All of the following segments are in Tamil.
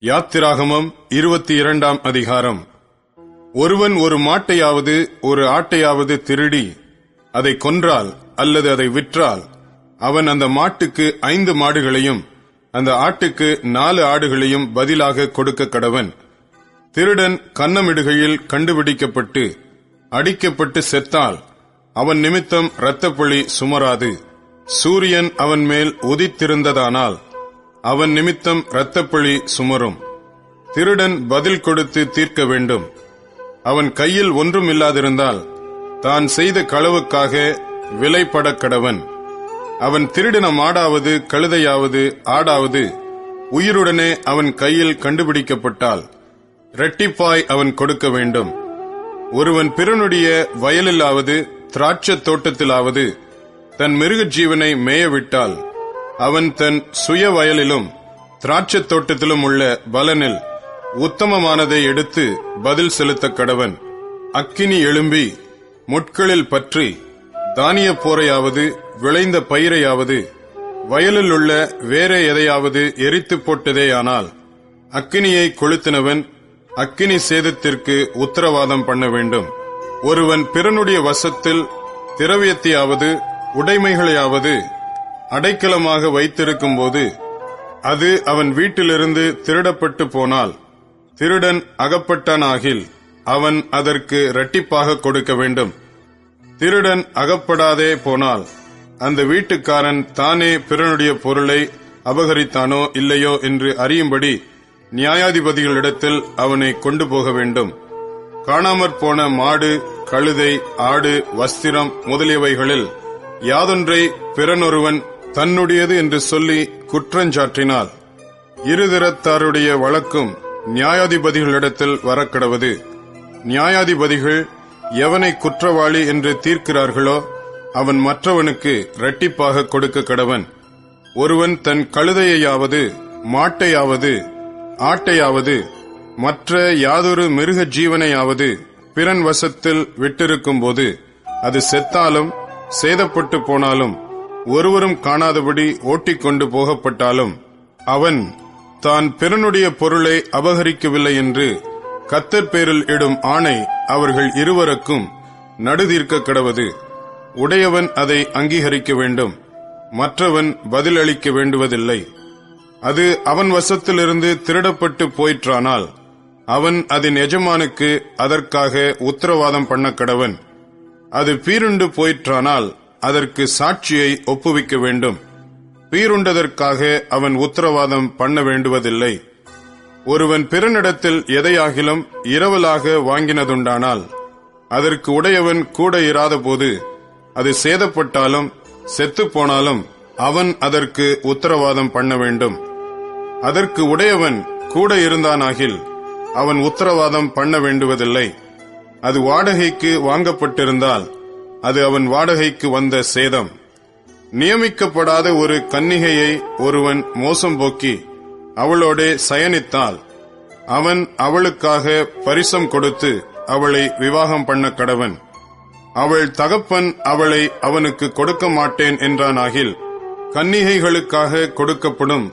யாத்திராகமம் 22ஆம் அதிகாரம். ஒருவன் ஒரு மாட்டையாவது ஒரு ஆட்டையாவது திருடி அதை கொன்றால் அல்லது அதை விற்றால், அவன் அந்த மாட்டுக்கு 5 மாடுகளையும் அந்த ஆட்டுக்கு 4 ஆடுகளையும் பதிலாக கொடுக்க கடவன். திருடன் கன்னமிடுகையில் கண்டுபிடிக்கப்பட்டு அடிக்கப்பட்டு செத்தால் அவன் நிமித்தம் இரத்தப்பழி சுமராது. சூரியன் அவன் மேல் உதித்திருந்ததானால் அவன் நிமித்தம் இரத்தப்பழி சுமரும். திருடன் பதில் கொடுத்து தீர்க்க வேண்டும். அவன் கையில் ஒன்றும் இல்லாதிருந்தால் தான் செய்த களவுக்காக விலைப்பட கடவன். அவன் திருடின மாடாவது கழுதையாவது ஆடாவது உயிருடனே அவன் கையில் கண்டுபிடிக்கப்பட்டால் இரட்டிப்பாய் அவன் கொடுக்க வேண்டும். ஒருவன் பிறனுடைய வயலிலாவது திராட்சை தோட்டத்திலாவது தன் மிருக ஜீவனை மேயவிட்டால், அவன் தன் சுய வயலிலும் திராட்சை தோட்டத்திலும் உள்ள பலனில் உத்தமமானதை எடுத்து பதில் செலுத்த கடவன். அக்கினி எழும்பி முட்களில் பற்றி தானிய போரையாவது விளைந்த பயிரையாவது வயலில் உள்ள வேற எதையாவது எரித்து போட்டதேயானால், அக்கினியை கொளுத்தினவன் அக்கினி சேதத்திற்கு உத்தரவாதம் பண்ண வேண்டும். ஒருவன் பிறனுடைய வசத்தில் திரவியத்தையாவது உடைமைகளையாவது அடைக்கலமாக வைத்திருக்கும் போது அது அவன் வீட்டிலிருந்து திருடப்பட்டு போனால், திருடன் அகப்பட்டானாகில் அவன் அதற்கு இரட்டிப்பாக கொடுக்க வேண்டும். திருடன் அகப்படாதே போனால் அந்த வீட்டுக்காரன் தானே பிறனுடைய பொருளை அபகரித்தானோ இல்லையோ என்று அறியும்படி நியாயாதிபதிகளிடத்தில் அவனை கொண்டு போக வேண்டும். காணாமற் போன மாடு, கழுதை, ஆடு, வஸ்திரம் முதலியவைகளில் யாதொன்றை பிறனொருவன் தன்னுடையது என்று சொல்லி குற்றஞ்சாற்றினால், இருதரத்தாருடைய வழக்கும் நியாயாதிபதிகளிடத்தில் வரக்கடவது. நியாயாதிபதிகள் எவனை குற்றவாளி என்று தீர்க்கிறார்களோ அவன் மற்றவனுக்கு இரட்டிப்பாக கொடுக்க கடவன். ஒருவன் தன் கழுதையாவது மாட்டையாவது ஆட்டையாவது மற்ற யாதொரு மிருக ஜீவனையாவது பிறன் வசத்தில் விட்டிருக்கும் போது அது செத்தாலும் சேதப்பட்டு போனாலும் ஒருவரும் காணாதபடி ஓட்டிக்கொண்டு போகப்பட்டாலும், அவன் தான் பிறனுடைய பொருளை அபகரிக்கவில்லை என்று கர்த்தர் பேரில் இடும் ஆணை அவர்கள் இருவருக்கும் நடுதீர்க்க கடவது. உடையவன் அதை அங்கீகரிக்க வேண்டும், மற்றவன் பதிலளிக்க வேண்டுவதில்லை. அது அவன் வசத்திலிருந்து திருடப்பட்டு போயிற்றானால் அவன் அதன் எஜமானுக்கு அதற்காக உத்தரவாதம் பண்ண கடவன். அது பீருண்டு போயிற்றானால் அதற்கு சாட்சியை ஒப்புவிக்க வேண்டும். பீருண்டதற்காக அவன் உத்தரவாதம் பண்ண வேண்டுவதில்லை. ஒருவன் பிறனிடத்தில் எதையாகிலும் இரவலாக வாங்கினதுண்டானால் அதற்கு உடையவன் கூட இராத போது அது சேதப்பட்டாலும் செத்துப்போனாலும் அவன் அதற்கு உத்தரவாதம் பண்ண வேண்டும். அதற்கு உடையவன் கூட இருந்தானாகில் அவன் உத்தரவாதம் பண்ண வேண்டுவதில்லை. அது வாடகைக்கு வாங்கப்பட்டிருந்தால் அது அவன் வாடகைக்கு வந்த சேதம். நியமிக்கப்படாத ஒரு கன்னிகையை ஒருவன் மோசம் போக்கி அவளோடே சயனித்தால், அவன் அவளுக்காக பரிசம் கொடுத்து அவளை விவாகம் பண்ண கடவன். அவள் தகப்பன் அவளை அவனுக்கு கொடுக்க மாட்டேன் என்றானாகில், கன்னிகைகளுக்காக கொடுக்கப்படும்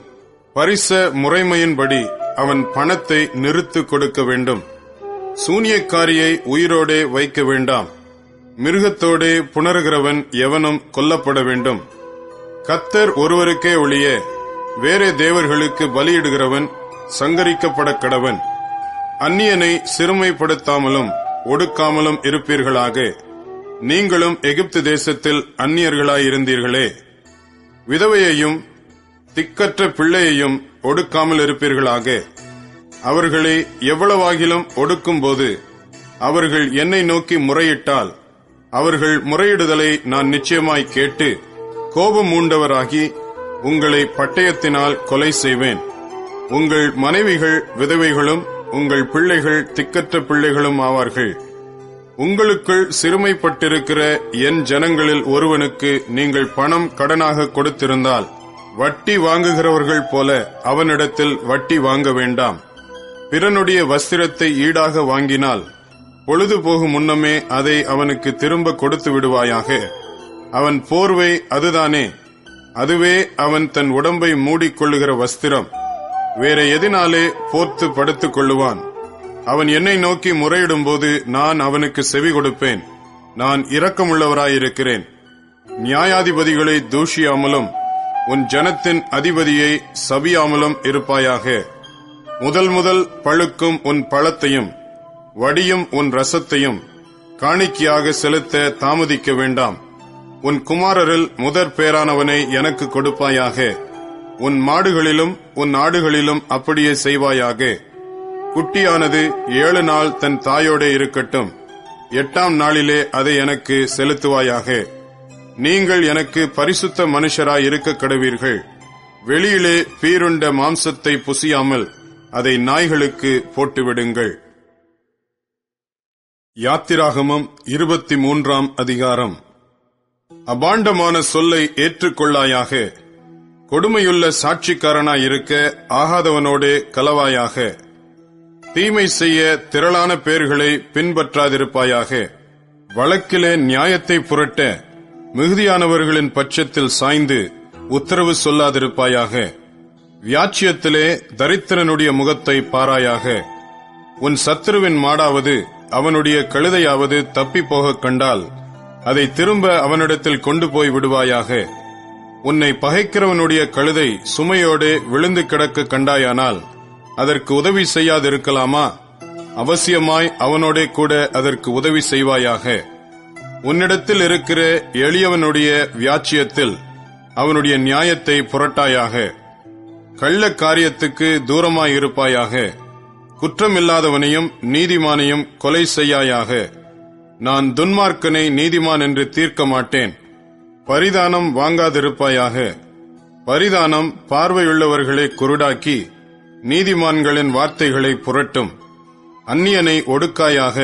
பரிச முறைமையின்படி அவன் பணத்தை நிறுத்து கொடுக்க வேண்டும். சூனியக்காரியை உயிரோடே வைக்க வேண்டாம். மிருகத்தோடே புணர்கிறவன் எவனும் கொல்லப்பட வேண்டும். கர்த்தர் ஒருவருக்கே ஒழிய வேறே தேவர்களுக்கு பலியிடுகிறவன் சங்கரிக்கப்பட கடவன். அந்நியனை சிறுமைப்படுத்தாமலும் ஒடுக்காமலும் இருப்பீர்களாக. நீங்களும் எகிப்து தேசத்தில் அந்நியர்களாயிருந்தீர்களே. விதவையையும் திக்கற்ற பிள்ளையையும் ஒடுக்காமல் இருப்பீர்களாக. அவர்களை எவ்வளவாகிலும் ஒடுக்கும் போது அவர்கள் என்னை நோக்கி முறையிட்டால், அவர்கள் முறையிடுதலை நான் நிச்சயமாய் கேட்டு கோபம் மூண்டவராகி உங்களை பட்டயத்தினால் கொலை செய்வேன். உங்கள் மனைவிகள் விதவைகளும் உங்கள் பிள்ளைகள் திக்கற்ற பிள்ளைகளும் ஆவார்கள். உங்களுக்குள் சிறுமைப்பட்டிருக்கிற என் ஜனங்களில் ஒருவனுக்கு நீங்கள் பணம் கடனாக கொடுத்திருந்தால், வட்டி வாங்குகிறவர்கள் போல அவனிடத்தில் வட்டி வாங்க வேண்டாம். பிறனுடைய வஸ்திரத்தை ஈடாக வாங்கினால் பொழுது போகும் முன்னமே அதை அவனுக்கு திரும்ப கொடுத்து விடுவாயாக. அவன் போர்வை அதுதானே, அதுவே அவன் தன் உடம்பை மூடிக்கொள்ளுகிற வஸ்திரம். வேற எதினாலே போர்த்து படுத்துக் கொள்ளுவான்? அவன் என்னை நோக்கி முறையிடும் போது நான் அவனுக்கு செவி கொடுப்பேன். நான் இரக்கமுள்ளவராயிருக்கிறேன். நியாயாதிபதிகளை தூஷியாமலும் உன் ஜனத்தின் அதிபதியை சபியாமலும் இருப்பாயாக. முதல் பழுக்கும் உன் பழத்தையும் வடியும் உன் ரசத்தையும் காணிக்கையாக செலுத்த தாமதிக்க வேண்டாம். உன் குமாரரில் முதற் பேரானவனை எனக்கு கொடுப்பாயாக. உன் மாடுகளிலும் உன் ஆடுகளிலும் அப்படியே செய்வாயாக. குட்டியானது 7 நாள் தன் தாயோடே இருக்கட்டும். 8ஆம் நாளிலே அதை எனக்கு செலுத்துவாயாக. நீங்கள் எனக்கு பரிசுத்த மனுஷராய் இருக்க கடவீர்கள். வெளியிலே பீருண்ட மாம்சத்தை புசியாமல் அதை நாய்களுக்கு போட்டுவிடுங்கள். யாத்திராகமம் 23ஆம் அதிகாரம். அபாண்டமான சொல்லை ஏற்றுக்கொள்ளாயாக. கொடுமையுள்ள சாட்சிக்காரனாயிருக்க ஆகாதவனோடே கலவாயாக. தீமை செய்ய திரளான பேர்களை பின்பற்றாதிருப்பாயாக. வழக்கிலே நியாயத்தை புரட்ட மிகுதியானவர்களின் பட்சத்தில் சாய்ந்து உத்தரவு சொல்லாதிருப்பாயாக. வியாச்சியத்திலே தரித்திரனுடைய முகத்தை பாராயாக. உன் சத்துருவின் மாடாவது அவனுடைய கழுதையாவது தப்பி போக கண்டால் அதை திரும்ப அவனிடத்தில் கொண்டு போய் விடுவாயாக. உன்னை பகைக்கிறவனுடைய கழுதை சுமையோடே விழுந்து கிடக்க கண்டாயானால் அதற்கு உதவி செய்யாதிருக்கலாமா? அவசியமாய் அவனோடே கூட அதற்கு உதவி செய்வாயாக. உன்னிடத்தில் இருக்கிற எளியவனுடைய வியாச்சியத்தில் அவனுடைய நியாயத்தை புரட்டாயாக. கள்ள காரியத்துக்கு தூரமாயிருப்பாயாக. குற்றமில்லாதவனையும் நீதிமானையும் கொலை செய்யாயாக. நான் துன்மார்க்கனை நீதிமான் என்று தீர்க்க மாட்டேன். பரிதானம் வாங்காதிருப்பாயாக. பரிதானம் பார்வையுள்ளவர்களை குருடாக்கி நீதிமான்களின் வார்த்தைகளை புரட்டும். அந்நியனை ஒடுக்காயாக.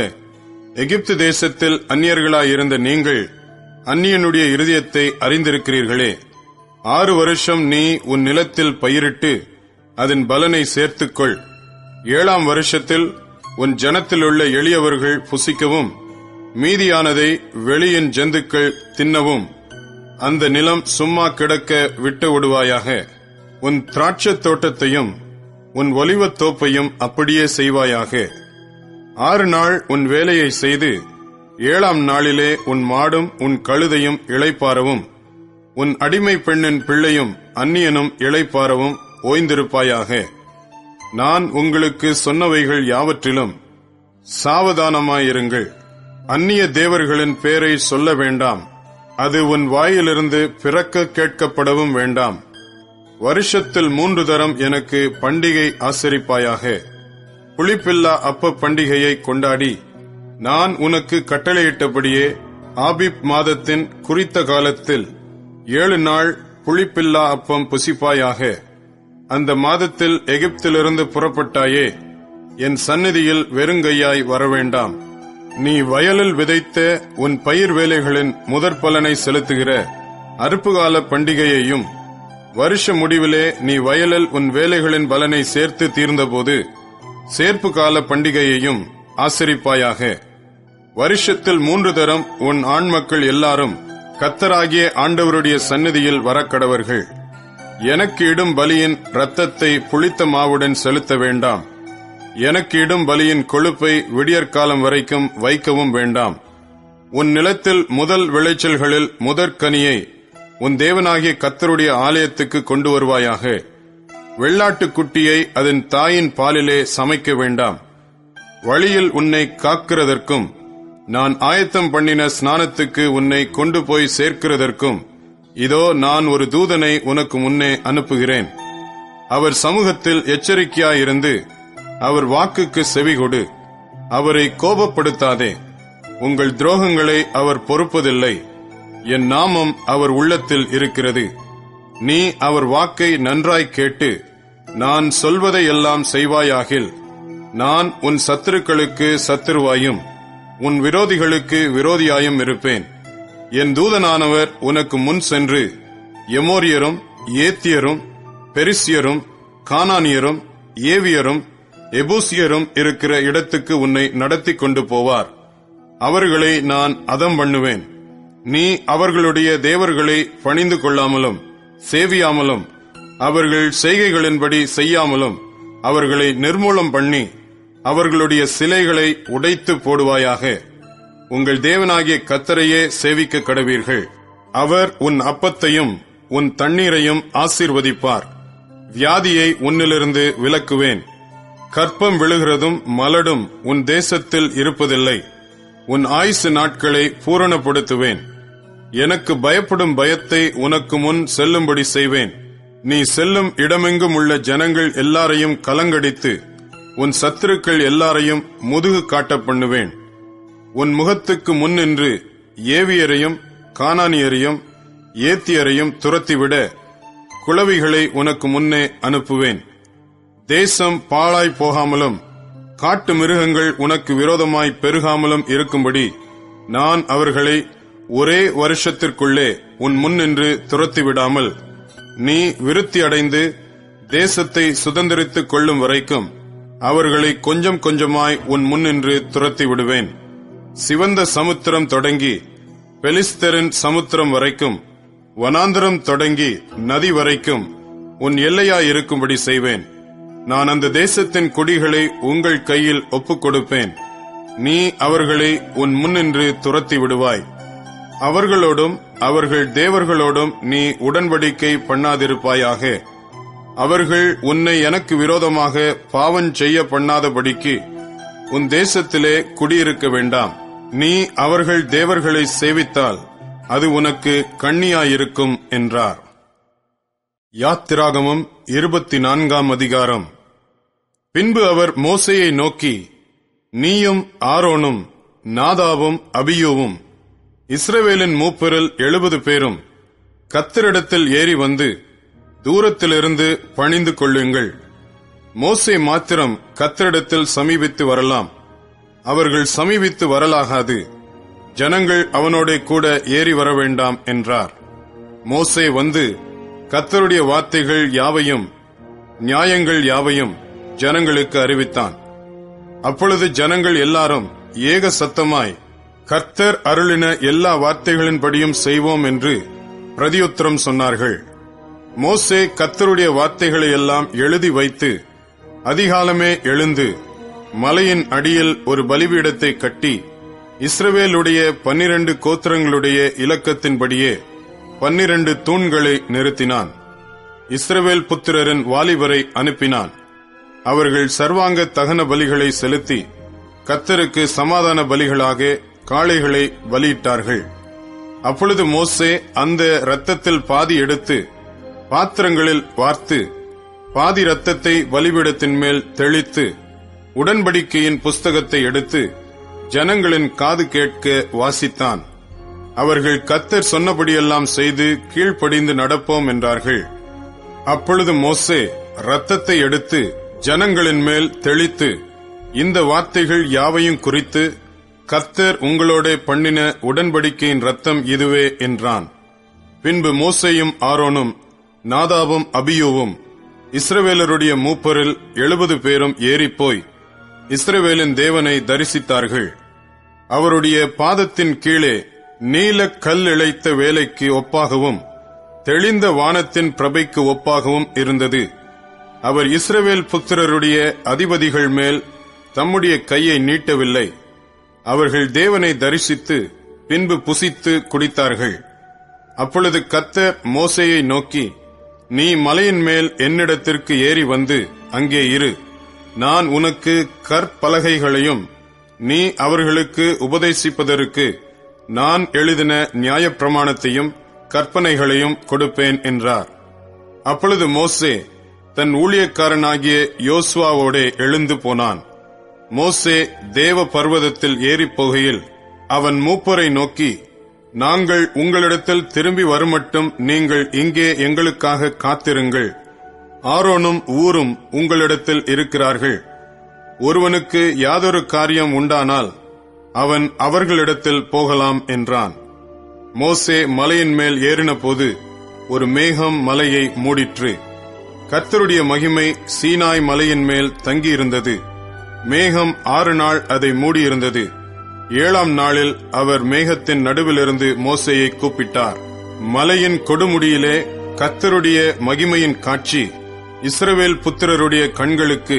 எகிப்து தேசத்தில் அந்நியர்களாயிருந்த நீங்கள் அந்நியனுடைய இருதயத்தை அறிந்திருக்கிறீர்களே. 6 வருஷம் நீ உன் நிலத்தில் பயிரிட்டு அதன் பலனை சேர்த்துக்கொள். 7ஆம் வருஷத்தில் உன் ஜனத்திலுள்ள எளியவர்கள் புசிக்கவும் மீதியானதை வெளியின் ஜந்துக்கள் தின்னவும் அந்த நிலம் சும்மா கிடக்க விட்டு விடுவாயாக. உன் திராட்சத் தோட்டத்தையும் உன் ஒலிவத் தோப்பையும் அப்படியே செய்வாயாக. 6 நாள் உன் வேலையை செய்து 7ஆம் நாளிலே உன் மாடும் உன் கழுதையும் இளைப்பாறவும் உன் அடிமை பெண்ணின் பிள்ளையும் அந்நியனும் இளைப்பாறவும் ஓய்ந்திருப்பாயாக. நான் உங்களுக்கு சொன்னவைகள் யாவற்றிலும் சாவதானமாயிருங்கள். அந்நிய தேவர்களின் பேரை சொல்ல வேண்டாம். அது உன் வாயிலிருந்து பிறக்க கேட்கப்படவும் வேண்டாம். வருஷத்தில் 3 தரம் எனக்கு பண்டிகை ஆசரிப்பாயாக. புளிப்பில்லா அப்ப பண்டிகையை கொண்டாடி நான் உனக்கு கட்டளையிட்டபடியே ஆபிப் மாதத்தின் குறித்த காலத்தில் 7 நாள் புளிப்பில்லா அப்பம் புசிப்பாயாக. அந்த மாதத்தில் எகிப்திலிருந்து புறப்பட்டாயே, என் சந்நிதியில் வெறுங்கையாய் வரவேண்டாம். நீ வயலில் விதைத்த உன் பயிர் வேலைகளின் முதற் பலனை செலுத்துகிற அறுப்புகால பண்டிகையையும், வருஷ முடிவிலே நீ வயலில் உன் வேலைகளின் பலனை சேர்த்து தீர்ந்தபோது சேர்ப்பு கால பண்டிகையையும் ஆசரிப்பாயாக. வருஷத்தில் 3 தரம் உன் ஆண்மக்கள் எல்லாரும் கர்த்தராகிய ஆண்டவருடைய சந்நிதியில் வரக்கடவர்கள். எனக்கு இடும் பலியின் இரத்தத்தை புளித்த மாவுடன் செலுத்த வேண்டாம். எனக்கு இடும் பலியின் கொழுப்பை விடியற்காலம் வரைக்கும் வைக்கவும் வேண்டாம். உன் நிலத்தில் முதல் விளைச்சல்களில் முதற்கனியை உன் தேவனாகிய கர்த்தருடைய ஆலயத்துக்கு கொண்டு வருவாயாக. வெள்ளாட்டுக் குட்டியை அதன் தாயின் பாலிலே சமைக்க வேண்டாம். வழியில் உன்னை காக்கிறதற்கும் நான் ஆயத்தம் பண்ணின ஸ்நானத்துக்கு உன்னை கொண்டு போய் சேர்க்கிறதற்கும் இதோ நான் ஒரு தூதனை உனக்கு முன்னே அனுப்புகிறேன். அவர் சமூகத்தில் எச்சரிக்கையாயிருந்து அவர் வாக்குக்கு செவிகொடு. அவரை கோபப்படுத்தாதே. உங்கள் துரோகங்களை அவர் பொறுப்பதில்லை. என் நாமம் அவர் உள்ளத்தில் இருக்கிறது. நீ அவர் வாக்கை நன்றாய் கேட்டு நான் சொல்வதையெல்லாம் செய்வாயாகில் நான் உன் சத்துருக்களுக்கு சத்துருவாயும் உன் விரோதிகளுக்கு விரோதியாயும் இருப்பேன். என் தூதனானவர் உனக்கு முன் சென்று எமோரியரும் ஏத்தியரும் பெரிசியரும் கானானியரும் ஏவியரும் எபூசியரும் இருக்கிற இடத்துக்கு உன்னை நடத்தி கொண்டு போவார். அவர்களை நான் அதம் பண்ணுவேன். நீ அவர்களுடைய தேவர்களை பணிந்து கொள்ளாமலும் சேவியாமலும் அவர்கள் செய்கைகளின்படி செய்யாமலும் அவர்களை நிர்மூலம் பண்ணி அவர்களுடைய சிலைகளை உடைத்து போடுவாயாக. உங்கள் தேவனாகிய கர்த்தரையே சேவிக்க கடவீர்கள். அவர் உன் அப்பத்தையும் உன் தண்ணீரையும் ஆசீர்வதிப்பார். வியாதியை உன்னிலிருந்து விலக்குவேன். கற்பம் விழுகிறதும் மலடும் உன் தேசத்தில் இருப்பதில்லை. உன் ஆயுசு நாட்களை பூரணப்படுத்துவேன். எனக்கு பயப்படும் பயத்தை உனக்கு முன் செல்லும்படி செய்வேன். நீ செல்லும் இடமெங்கும் உள்ள ஜனங்கள் எல்லாரையும் கலங்கடித்து உன் சத்துருக்கள் எல்லாரையும் முதுகு காட்ட பண்ணுவேன். உன் முகத்துக்கு முன் நின்று ஏவியரையும் கானானியரையும் ஏத்தியரையும் துரத்திவிட குளவிகளை உனக்கு முன்னே அனுப்புவேன். தேசம் பாழாய் போகாமலும் காட்டு மிருகங்கள் உனக்கு விரோதமாய் பெருகாமலும் இருக்கும்படி நான் அவர்களை ஒரே வருஷத்திற்குள்ளே உன் முன் நின்று துரத்திவிடாமல் நீ விருத்தி அடைந்து தேசத்தை சுதந்திரித்துக் கொள்ளும் வரைக்கும் அவர்களை கொஞ்சம் கொஞ்சமாய் உன் முன்னின்று துரத்தி விடுவேன். சிவந்த சமுத்திரம் தொடங்கி பெலிஸ்தரின் சமுத்திரம் வரைக்கும், வனாந்தரம் தொடங்கி நதி வரைக்கும் உன் எல்லையாயிருக்கும்படி செய்வேன். நான் அந்த தேசத்தின் குடிகளை உங்கள் கையில் ஒப்புக் கொடுப்பேன். நீ அவர்களை உன் முன்னின்று துரத்தி விடுவாய். அவர்களோடும் அவர்கள் தேவர்களோடும் நீ உடன்படிக்கை பண்ணாதிருப்பாயாக. அவர்கள் உன்னை எனக்கு விரோதமாக பாவம் செய்ய பண்ணாதபடிக்கு உன் தேசத்திலே குடியிருக்க வேண்டாம். நீ அவர்கள் தேவர்களை சேவித்தால் அது உனக்கு கண்ணியாயிருக்கும் என்றார். யாத்திராகமம் 24ஆம் அதிகாரம். பின்பு அவர் மோசேயை நோக்கி, நீயும் ஆரோனும் நாதாவும் அபியூவும் இஸ்ரவேலின் மூப்பரில் 70 பேரும் கர்த்தரிடத்தில் ஏறி வந்து தூரத்திலிருந்து பணிந்து கொள்ளுங்கள். மோசே மாத்திரம் கர்த்தரிடத்தில் சமீபித்து வரலாம். அவர்கள் சமீபித்து வரலாகாது. ஜனங்கள் அவனோட கூட ஏறி வர வேண்டாம் என்றார். மோசே வந்து கர்த்தருடைய வார்த்தைகள் யாவையும் நியாயங்கள் யாவையும் ஜனங்களுக்கு அறிவித்தான். அப்பொழுது ஜனங்கள் எல்லாரும் ஏக சத்தமாய் கர்த்தர் அருளின எல்லா வார்த்தைகளின்படியும் செய்வோம் என்று பிரதியுத்தரம் சொன்னார்கள். மோசே கர்த்தருடைய வார்த்தைகளை எல்லாம் எழுதி வைத்து அதிகாலமே எழுந்து மலையின் அடியில் ஒரு பலிபீடத்தை கட்டி இஸ்ரவேலுடைய 12 கோத்திரங்களுடைய இலக்கத்தின்படியே 12 தூண்களை நிறுத்தினான். இஸ்ரவேல் புத்திரரின் வாலிபரை அனுப்பினான். அவர்கள் சர்வாங்க தகன பலிகளை செலுத்தி கர்த்தருக்கு சமாதான பலிகளாக காளைகளை பலியிட்டார்கள். அப்பொழுது மோசே அந்த இரத்தத்தில் பாதி எடுத்து பாத்திரங்களில் வார்த்து பாதி இரத்தத்தை பலிபீடத்தின் மேல் தெளித்து உடன்படிக்கையின் புஸ்தகத்தை எடுத்து ஜனங்களின் காது கேட்க வாசித்தான். அவர்கள் கர்த்தர் சொன்னபடியெல்லாம் செய்து கீழ்ப்படிந்து நடப்போம் என்றார்கள். அப்பொழுது மோசே இரத்தத்தை எடுத்து ஜனங்களின் மேல் தெளித்து, இந்த வார்த்தைகள் யாவையும் குறித்து கர்த்தர் உங்களோட பண்ணின உடன்படிக்கையின் இரத்தம் இதுவே என்றான். பின்பு மோசேயும் ஆரோனும் நாதாவும் அபியூவும் இஸ்ரவேலருடைய மூப்பரில் 70 பேரும் ஏறிப்போய் இஸ்ரவேலின் தேவனை தரிசித்தார்கள். அவருடைய பாதத்தின் கீழே நீல கல் இழைத்த வேலைக்கு ஒப்பாகவும் தெளிந்த வானத்தின் பிரபைக்கு ஒப்பாகவும் இருந்தது. அவர் இஸ்ரவேல் புத்திரருடைய அதிபதிகள் மேல் தம்முடைய கையை நீட்டவில்லை. அவர்கள் தேவனை தரிசித்து பின்பு புசித்து குடித்தார்கள். அப்பொழுது கர்த்தர் மோசேயை நோக்கி, நீ மலையின் மேல் என்னிடத்திற்கு ஏறி வந்து அங்கே இரு. நான் உனக்கு கற்பலகைகளையும் நீ அவர்களுக்கு உபதேசிப்பதற்கு நான் எழுதின நியாயப்பிரமாணத்தையும் கற்பனைகளையும் கொடுப்பேன் என்றார். அப்பொழுது மோசே தன் ஊழியக்காரனாகிய யோசுவாவோடே எழுந்து போனான். மோசே தேவ பர்வதத்தில் ஏறிப் போகையில் அவன் மூப்பரை நோக்கி, நாங்கள் உங்களிடத்தில் திரும்பி வருமட்டும் நீங்கள் இங்கே எங்களுக்காக காத்திருங்கள். ஆரோனும் ஊரும் உங்களிடத்தில் இருக்கிறார்கள். ஒருவனுக்கு யாதொரு காரியம் உண்டானால் அவன் அவர்களிடத்தில் போகலாம் என்றான். மோசே மலையின் மேல் ஏறின போது ஒரு மேகம் மலையை மூடிற்று. கர்த்தருடைய மகிமை சீனாய் மலையின் மேல் தங்கியிருந்தது. மேகம் 6 நாள் அதை மூடியிருந்தது. 7ஆம் நாளில் அவர் மேகத்தின் நடுவிலிருந்து மோசேயை கூப்பிட்டார். மலையின் கொடுமுடியிலே கர்த்தருடைய மகிமையின் காட்சி இஸ்ரவேல் புத்திரருடைய கண்களுக்கு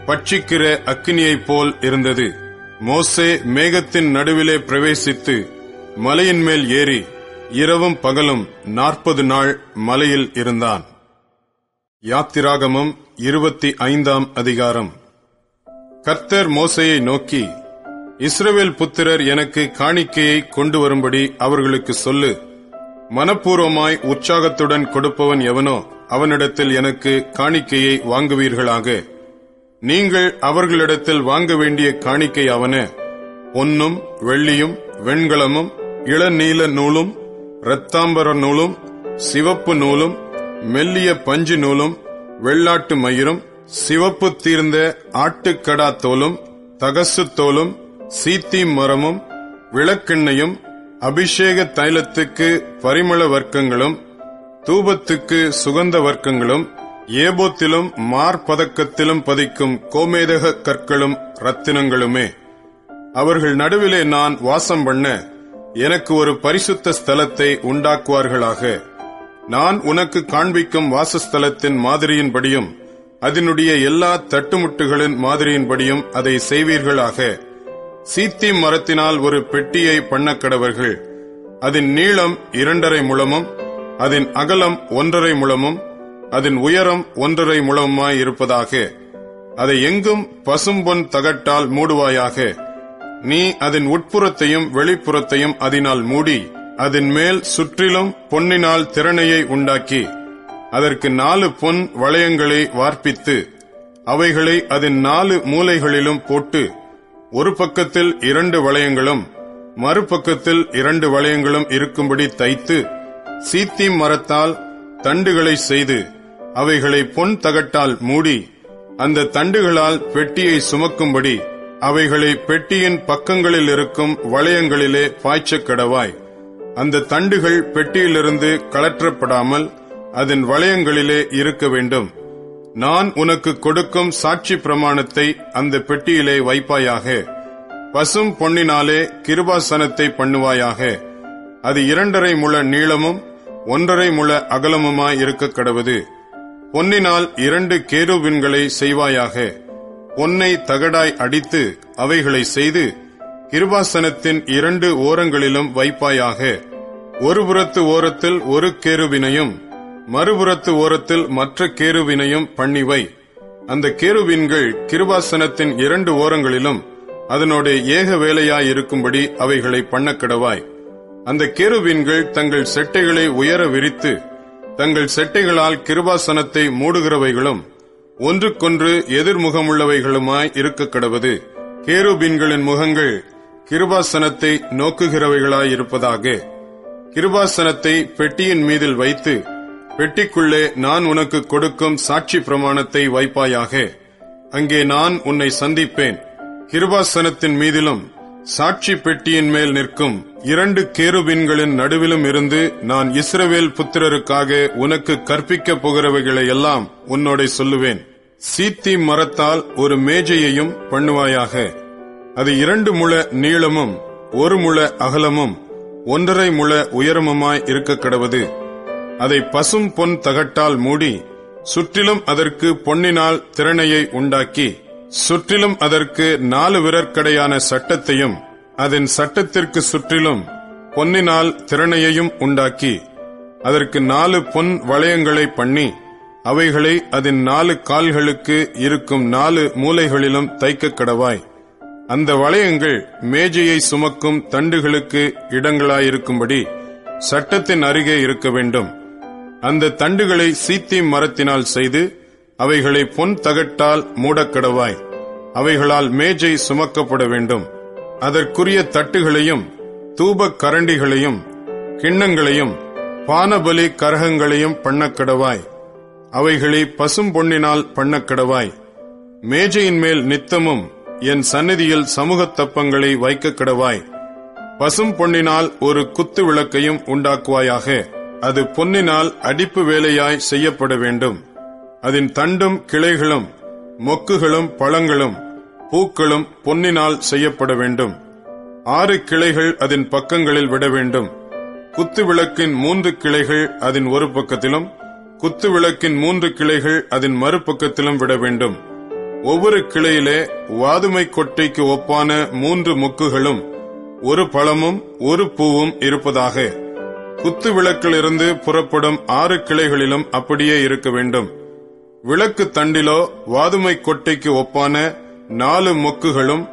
பட்சிக்கிற அக்கினியைப் போல் இருந்தது. மோசே மேகத்தின் நடுவிலே பிரவேசித்து மலையின் மேல் ஏறி இரவும் பகலும் 40 நாள் மலையில் இருந்தான். யாத்திராகமம் 25ஆம் அதிகாரம். கர்த்தர் மோசேயை நோக்கி, இஸ்ரவேல் புத்திரர் எனக்கு காணிக்கையை கொண்டு வரும்படி அவர்களுக்கு சொல்லு. மனப்பூர்வமாய் உற்சாகத்துடன் கொடுப்பவன் எவனோ அவனிடத்தில் எனக்கு காணிக்கையை வாங்குவீர்களாக. நீங்கள் அவர்களிடத்தில் வாங்க வேண்டிய காணிக்கை அவன: பொன்னும் வெள்ளியும் வெண்கலமும் இளநீல நூலும் இரத்தாம்பர நூலும் சிவப்பு நூலும் மெல்லிய பஞ்சு நூலும் வெள்ளாட்டு மயிரும் சிவப்பு தீர்ந்த ஆட்டுக்கடா தோலும் தகசு தோலும் சீத்தீம் மரமும் விளக்கெண்ணையும் அபிஷேக தைலத்துக்கு பரிமள வர்க்கங்களும் தூபத்துக்கு சுகந்த வர்க்கங்களும் ஏபோத்திலும் மார்பதக்கத்திலும் பதிக்கும் கோமேதக கற்களும் ரத்தினங்களுமே. அவர்கள் நடுவிலே நான் வாசம் பண்ண எனக்கு ஒரு பரிசுத்த ஸ்தலத்தை உண்டாக்குவார்களாக. நான் உனக்கு காண்பிக்கும் வாசஸ்தலத்தின் மாதிரியின்படியும் அதனுடைய எல்லா தட்டுமுட்டுகளின் மாதிரியின்படியும் அதை செய்வீர்களாக. சீத்தீம் மரத்தினால் ஒரு பெட்டியை பண்ணக்கடவர்கள். அதன் நீளம் 2.5 முழமும் அதன் அகலம் 1.5 முழமும் அதன் உயரம் 1.5 முழமுமாயிருப்பதாக. அதை எங்கும் பசும்பொன் தகட்டால் மூடுவாயாக. நீ அதன் உட்புறத்தையும் வெளிப்புறத்தையும் அதனால் மூடி அதன் மேல் சுற்றிலும் பொன்னினால் திறனையை உண்டாக்கி அதற்கு 4 பொன் வளையங்களை வார்ப்பித்து அவைகளை அதன் 4 மூலைகளிலும் போட்டு ஒரு பக்கத்தில் 2 வளையங்களும் மறுபக்கத்தில் 2 வளையங்களும் இருக்கும்படி தைத்து சீத்தீம் மரத்தால் தண்டுகளை செய்து அவைகளை பொன் தகட்டால் மூடி அந்த தண்டுகளால் பெட்டியை சுமக்கும்படி அவைகளை பெட்டியின் பக்கங்களில் இருக்கும் வளையங்களிலே பாய்ச்சக் கடவாய். அந்த தண்டுகள் பெட்டியிலிருந்து கலற்றப்படாமல் அதன் வளையங்களிலே இருக்க வேண்டும். நான் உனக்கு கொடுக்கும் சாட்சி பிரமாணத்தை அந்த பெட்டியிலே வைப்பாயாக. பசும் பொன்னினாலே கிருபாசனத்தை பண்ணுவாயாக. அது 2.5 முழ நீளமும் 1.5 முழ அகலமுமாய் இருக்க கடவது. பொன்னினால் 2 கேருபீன்களை செய்வாயாக. பொன்னை தகடாய் அடித்து அவைகளை செய்து கிருபாசனத்தின் 2 ஓரங்களிலும் வைப்பாயாக. ஒரு புறத்து ஓரத்தில் ஒரு கேருபீனையும் மறுபுறத்து ஓரத்தில் மற்ற கேருபீனையும் பண்ணிவை. அந்த கேருபீன்கள் கிருபாசனத்தின் 2 ஓரங்களிலும் அதனோட ஏக வேலையாயிருக்கும்படி அவைகளை பண்ணக்கடவாய். அந்த கேருபீன்கள் தங்கள் செட்டைகளை உயர விரித்து தங்கள் செட்டைகளால் கிருபாசனத்தை மூடுகிறவைகளும் ஒன்றுக்கொன்று எதிர்முகமுள்ளவைகளுமாய் இருக்க கடவது. கேருபீன்களின் முகங்கள் கிருபாசனத்தை நோக்குகிறவைகளாயிருப்பதாக. கிருபாசனத்தை பெட்டியின் மீதில் வைத்து பெட்டிக்குள்ளே நான் உனக்கு கொடுக்கும் சாட்சி பிரமாணத்தை வைப்பாயாக. அங்கே நான் உன்னை சந்திப்பேன். கிருபாசனத்தின் மீதிலும் சாட்சி பெட்டியின் மேல் நிற்கும் 2 கேருபீன்களின் நடுவிலும் இருந்து நான் இஸ்ரவேல் புத்திரருக்காக உனக்கு கற்பிக்கப் போகிறவைகளை எல்லாம் உன்னோட சொல்லுவேன். சீத்தீம் மரத்தால் ஒரு மேஜையையும் பண்ணுவாயாக. அது 2 முழ நீளமும் 1 முழ அகலமும் 1.5 முழ உயரமுமாய் இருக்க கடவது. அதை பசும் பொன் தகட்டால் மூடி சுற்றிலும் அதற்கு பொன்னினால் திறனையை உண்டாக்கி சுற்றிலும் அதற்கு 4 விரற்கடையான சட்டத்தையும் அதன் சட்டத்திற்கு சுற்றிலும் பொன்னினால் திறனையையும் உண்டாக்கி அதற்கு 4 பொன் வளையங்களை பண்ணி அவைகளை அதன் 4 கால்களுக்கு இருக்கும் 4 மூலைகளிலும் தைக்க கடவாய். அந்த வளையங்கள் மேஜையை சுமக்கும் தண்டுகளுக்கு இடங்களாயிருக்கும்படி சட்டத்தின் அருகே இருக்க வேண்டும். அந்த தண்டுகளை சீத்தீம் மரத்தினால் செய்து அவைகளை பொன் தகட்டால் மூடக்கடவாய். அவைகளால் மேஜை சுமக்கப்பட வேண்டும். அதற்குரிய தட்டுகளையும் தூப கரண்டிகளையும் கிண்ணங்களையும் பானபலி கரகங்களையும் பண்ணக்கடவாய். அவைகளை பசும் பொன்னினால் பண்ணக்கடவாய். மேஜையின் மேல் நித்தமும் என் சந்நிதியில் சமூகத் தப்பங்களை வைக்க கடவாய். பசும் பொன்னினால் ஒரு குத்து விளக்கையும் உண்டாக்குவாயாக. அது பொன்னினால் அடிப்பு வேலையாய் செய்யப்பட வேண்டும். அதன் தண்டும் கிளைகளும் மொக்குகளும் பழங்களும் பூக்களும் பொன்னினால் செய்யப்பட வேண்டும். 6 கிளைகள் அதன் பக்கங்களில் விட வேண்டும். குத்து விளக்கின் 3 கிளைகள் அதன் ஒரு பக்கத்திலும் குத்து விளக்கின் 3 கிளைகள் அதன் மறுபக்கத்திலும் விட வேண்டும். ஒவ்வொரு கிளையிலே வாதுமை கொட்டைக்கு ஒப்பான 3 மொக்குகளும் 1 பழமும் 1 பூவும் இருப்பதாக. குத்து விளக்கிலிருந்து புறப்படும் 6 கிளைகளிலும் அப்படியே இருக்க வேண்டும். விளக்கு தண்டிலோ வாதுமை கொட்டைக்கு ஒப்பான 4 மொக்குகளும்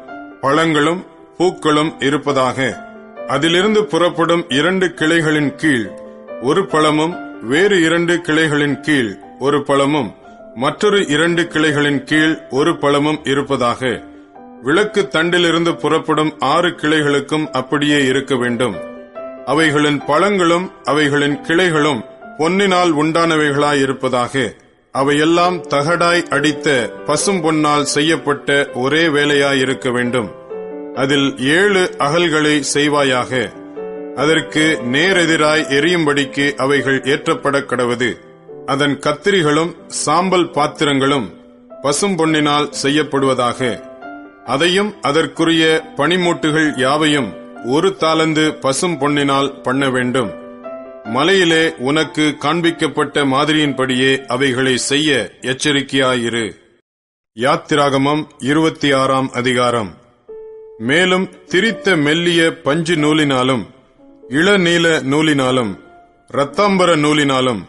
பழங்களும் பூக்களும் இருப்பதாக. அதிலிருந்து புறப்படும் 2 கிளைகளின் கீழ் 1 பழமும், வேறு 2 கிளைகளின் கீழ் 1 பழமும், மற்றொரு 2 கிளைகளின் கீழ் 1 பழமும் இருப்பதாக. விளக்கு தண்டிலிருந்து புறப்படும் 6 கிளைகளுக்கும் அப்படியே இருக்க வேண்டும். அவைகளின் பழங்களும் அவைகளின் கிளைகளும் பொன்னினால் உண்டானவைகளாயிருப்பதாக. அவையெல்லாம் தகடாய் அடித்த பசும் பொன்னால் செய்யப்பட்ட ஒரே வேலையாயிருக்க வேண்டும். அதில் 7 அகல்களை செய்வாயாக. அதற்கு நேரெதிராய் எரியும்படிக்கு அவைகள் ஏற்றப்பட கடவது. அதன் கத்திரிகளும் சாம்பல் பாத்திரங்களும் பசும் பொன்னினால் செய்யப்படுவதாக. அதையும் அதற்குரிய பனிமூட்டுகள் யாவையும் 1 தாலந்து பசும் பொன்னினால் பண்ண வேண்டும். மலையிலே உனக்கு காண்பிக்கப்பட்ட மாதிரியின்படியே அவைகளை செய்ய எச்சரிக்கையாயிரு. யாத்திராகமம் 26ஆம் அதிகாரம். மேலும் திரித்த மெல்லிய பஞ்சு நூலினாலும் இளநீல நூலினாலும் இரத்தாம்பர நூலினாலும்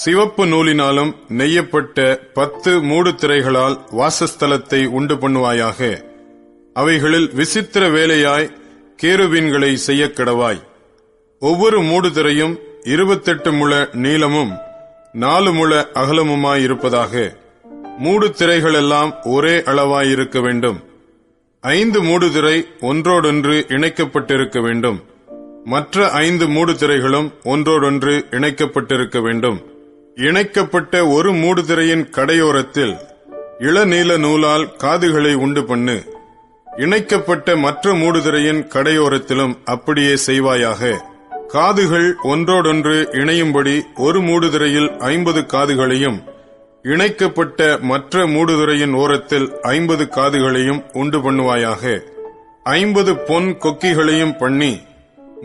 சிவப்பு நூலினாலும் நெய்யப்பட்ட 10 மூடு திரைகளால் வாசஸ்தலத்தை உண்டு பண்ணுவாயாக. அவைகளில் விசித்திர வேலையாய் கேருபீன்களை செய்ய கடவாய். ஒவ்வொரு மூடுதிரையும் 28 முழ நீளமும் 4 முழ அகலமுமாயிருப்பதாக. மூடு திரைகளெல்லாம் ஒரே அளவாயிருக்க வேண்டும். 5 மூடுதிரை ஒன்றோடொன்று இணைக்கப்பட்டிருக்க வேண்டும். மற்ற 5 மூடுதிரைகளும் ஒன்றோடொன்று இணைக்கப்பட்டிருக்க வேண்டும். இணைக்கப்பட்ட ஒரு மூடுதிரையின் கடையோரத்தில் இளநீல நூலால் காதுகளை உண்டு பண்ணு. இணைக்கப்பட்ட மற்ற மூடுதிரையின் கடையோரத்திலும் அப்படியே செய்வாயாக. காதுகள் ஒன்றோடொன்று இணையும்படி ஒரு மூடுதிரையில் 50 காதுகளையும், இணைக்கப்பட்ட மற்ற மூடுதிரையின் ஓரத்தில் 50 காதுகளையும் உண்டு பண்ணுவாயாக. 50 பொன் கொக்கிகளையும் பண்ணி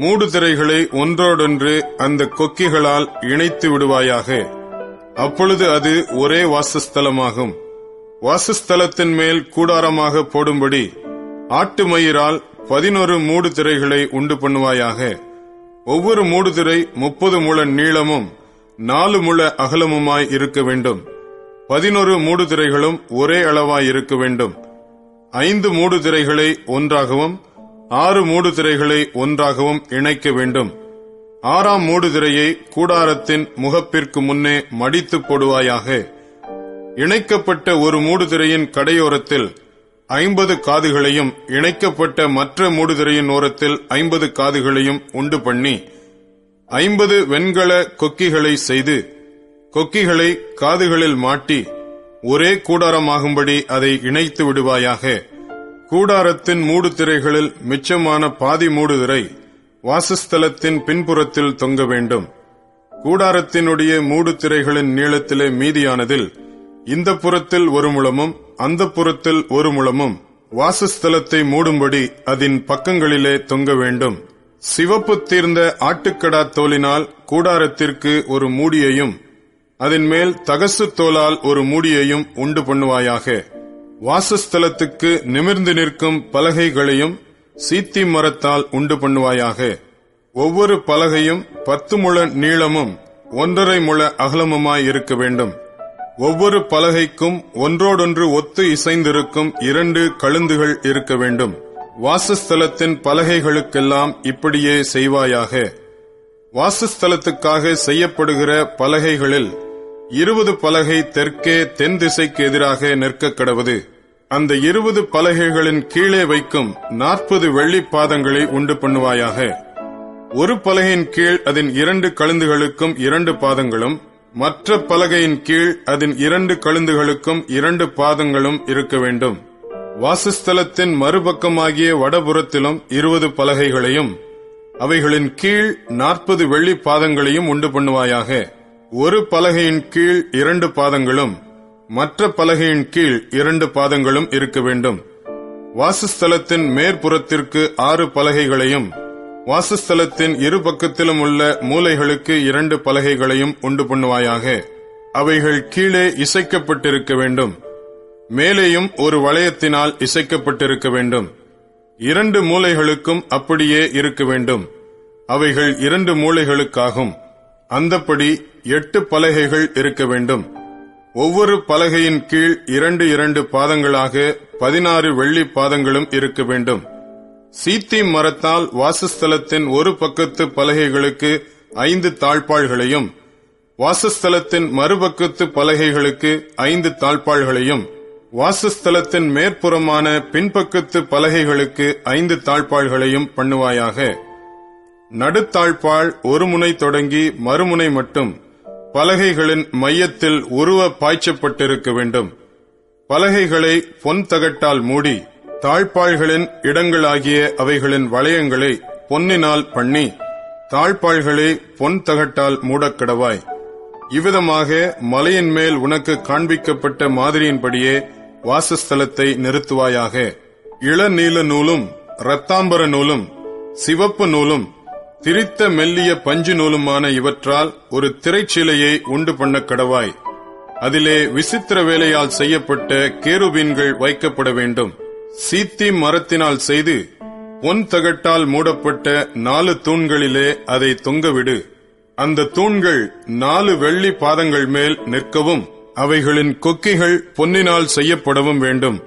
மூடுதிரைகளை ஒன்றோடொன்று அந்த கொக்கிகளால் இணைத்து விடுவாயாக. அப்பொழுது அது ஒரே வாசஸ்தலமாகும். வாசஸ்தலத்தின் மேல் கூடாரமாக போடும்படி ஆட்டு மயிரால் 11 மூடுதிரைகளை உண்டு பண்ணுவாயாக. ஒவ்வொரு மூடுதிரை 30 முழ நீளமும் 4 முழ அகலமுமாய் இருக்க வேண்டும். 11 மூடுதிரைகளும் ஒரே அளவாய் இருக்க வேண்டும். 5 மூடுதிரைகளை ஒன்றாகவும் 6 மூடுதிரைகளை ஒன்றாகவும் இணைக்க வேண்டும். 6ஆம் மூடுதிரையை கூடாரத்தின் முகப்பிற்கு முன்னே மடித்து போடுவாயாக. இணைக்கப்பட்ட ஒரு மூடுதிரையின் கடையோரத்தில் 50 காதுகளையும், இணைக்கப்பட்ட மற்ற மூடுதிரையின் ஓரத்தில் 50 காதுகளையும் உண்டு பண்ணி 50 வெண்கல கொக்கிகளை செய்து கொக்கிகளை காதுகளில் மாட்டி ஒரே கூடாரமாகும்படி அதை இணைத்து விடுவாயாக. கூடாரத்தின் மூடுதிரைகளில் மிச்சமான பாதி மூடுதிரை வாசஸ்தலத்தின் பின்புறத்தில் தொங்க வேண்டும். கூடாரத்தினுடைய மூடுதிரைகளின் நீளத்திலே மீதியானதில் இந்த புறத்தில் 1 முழமும் அந்த புறத்தில் 1 முழமும் வாசஸ்தலத்தை மூடும்படி அதன் பக்கங்களிலே தொங்க வேண்டும். சிவப்பு தீர்ந்த ஆட்டுக்கடா தோலினால் கூடாரத்திற்கு ஒரு மூடியையும், அதன் மேல் தகசு தோலால் ஒரு மூடியையும் உண்டு பண்ணுவாயாக. வாசஸ்தலத்துக்கு நிமிர்ந்து நிற்கும் பலகைகளையும் சீத்தி மரத்தால் உண்டு பண்ணுவாயாக. ஒவ்வொரு பலகையும் 10 முழ நீளமும் 1.5 முழ அகலமுமாய் இருக்க வேண்டும். ஒவ்வொரு பலகைக்கும் ஒன்றோடொன்று ஒத்து இசைந்திருக்கும் 2 கழுந்துகள் இருக்க வேண்டும். வாசஸ்தலத்தின் பலகைகளுக்கெல்லாம் இப்படியே செய்வாயாக. வாசஸ்தலத்துக்காக செய்யப்படுகிற பலகைகளில் 20 பலகை தெற்கே தென் திசைக்கு எதிராக நிற்க கடவது. அந்த 20 பலகைகளின் கீழே வைக்கும் 40 வெள்ளி பாதங்களை உண்டு பண்ணுவாயாக. ஒரு பலகையின் கீழ் அதன் 2 கழுந்துகளுக்கும் 2 பாதங்களும், மற்ற பலகையின் கீழ் அதன் 2 கழுந்துகளுக்கும் 2 பாதங்களும் இருக்க வேண்டும். வாசஸ்தலத்தின் மறுபக்கமாகிய வடபுறத்திலும் 20 பலகைகளையும் அவைகளின் கீழ் 40 வெள்ளி பாதங்களையும் உண்டு பண்ணுவாயாக. ஒரு பலகையின் கீழ் 2 பாதங்களும் மற்ற பலகையின் கீழ் 2 பாதங்களும் இருக்க வேண்டும். வாசஸ்தலத்தின் மேற்புறத்திற்கு 6 பலகைகளையும், வாசஸ்தலத்தின் இரு பக்கத்திலும் உள்ள மூலைகளுக்கு 2 பலகைகளையும் உண்டு பண்ணுவாயாக. அவைகள் கீழே இசைக்கப்பட்டிருக்க வேண்டும். மேலேயும் ஒரு வளையத்தினால் இசைக்கப்பட்டிருக்க வேண்டும். 2 மூலைகளுக்கும் அப்படியே இருக்க வேண்டும். அவைகள் 2 மூலைகளுக்காகும். அந்தப்படி 8 பலகைகள் இருக்க வேண்டும். ஒவ்வொரு பலகையின் கீழ் 2 பாதங்களாக 16 வெள்ளி பாதங்களும் இருக்க வேண்டும். சீத்திம் மரத்தால் வாசஸ்தலத்தின் ஒரு பக்கத்து பலகைகளுக்கு 5 தாழ்பாள்களையும், வாசஸ்தலத்தின் மறுபக்கத்து பலகைகளுக்கு 5 தாழ்பாள்களையும், வாசஸ்தலத்தின் மேற்புறமான பின்பக்கத்து பலகைகளுக்கு 5 தாழ்பாள்களையும் பண்ணுவாயாக. நடுத்தாழ்பாள் ஒரு முனை தொடங்கி மறுமுனை மட்டும் பலகைகளின் மையத்தில் உருவ பாய்ச்சப்பட்டிருக்க வேண்டும். பலகைகளை பொன் தகட்டால் மூடி, தாழ்பாள்களின் இடங்களாகிய அவைகளின் வளையங்களை பொன்னினால் பண்ணி, தாழ்பாள்களை பொன் தகட்டால் மூடக்கடவாய். இவ்விதமாக மலையின் மேல் உனக்கு காண்பிக்கப்பட்ட மாதிரியின்படியே வாசஸ்தலத்தை நிறுத்துவாயாக. இளநீல நூலும் இரத்தாம்பர நூலும் சிவப்பு நூலும் திரித்த மெல்லிய பஞ்சு நூலுமான இவற்றால் ஒரு திரைச்சீலையை உண்டு பண்ண கடவாய். அதிலே விசித்திர வேலையால் செய்யப்பட்ட கேருபீன்கள் வைக்கப்பட வேண்டும். சீத்திம் மரத்தினால் செய்து பொன் தகட்டால் மூடப்பட்ட 4 தூண்களிலே அதை தொங்கவிடு. அந்த தூண்கள் 4 வெள்ளி பாதங்கள் மேல் நிற்கவும், அவைகளின் கொக்கிகள் பொன்னினால் செய்யப்படவும் வேண்டும்.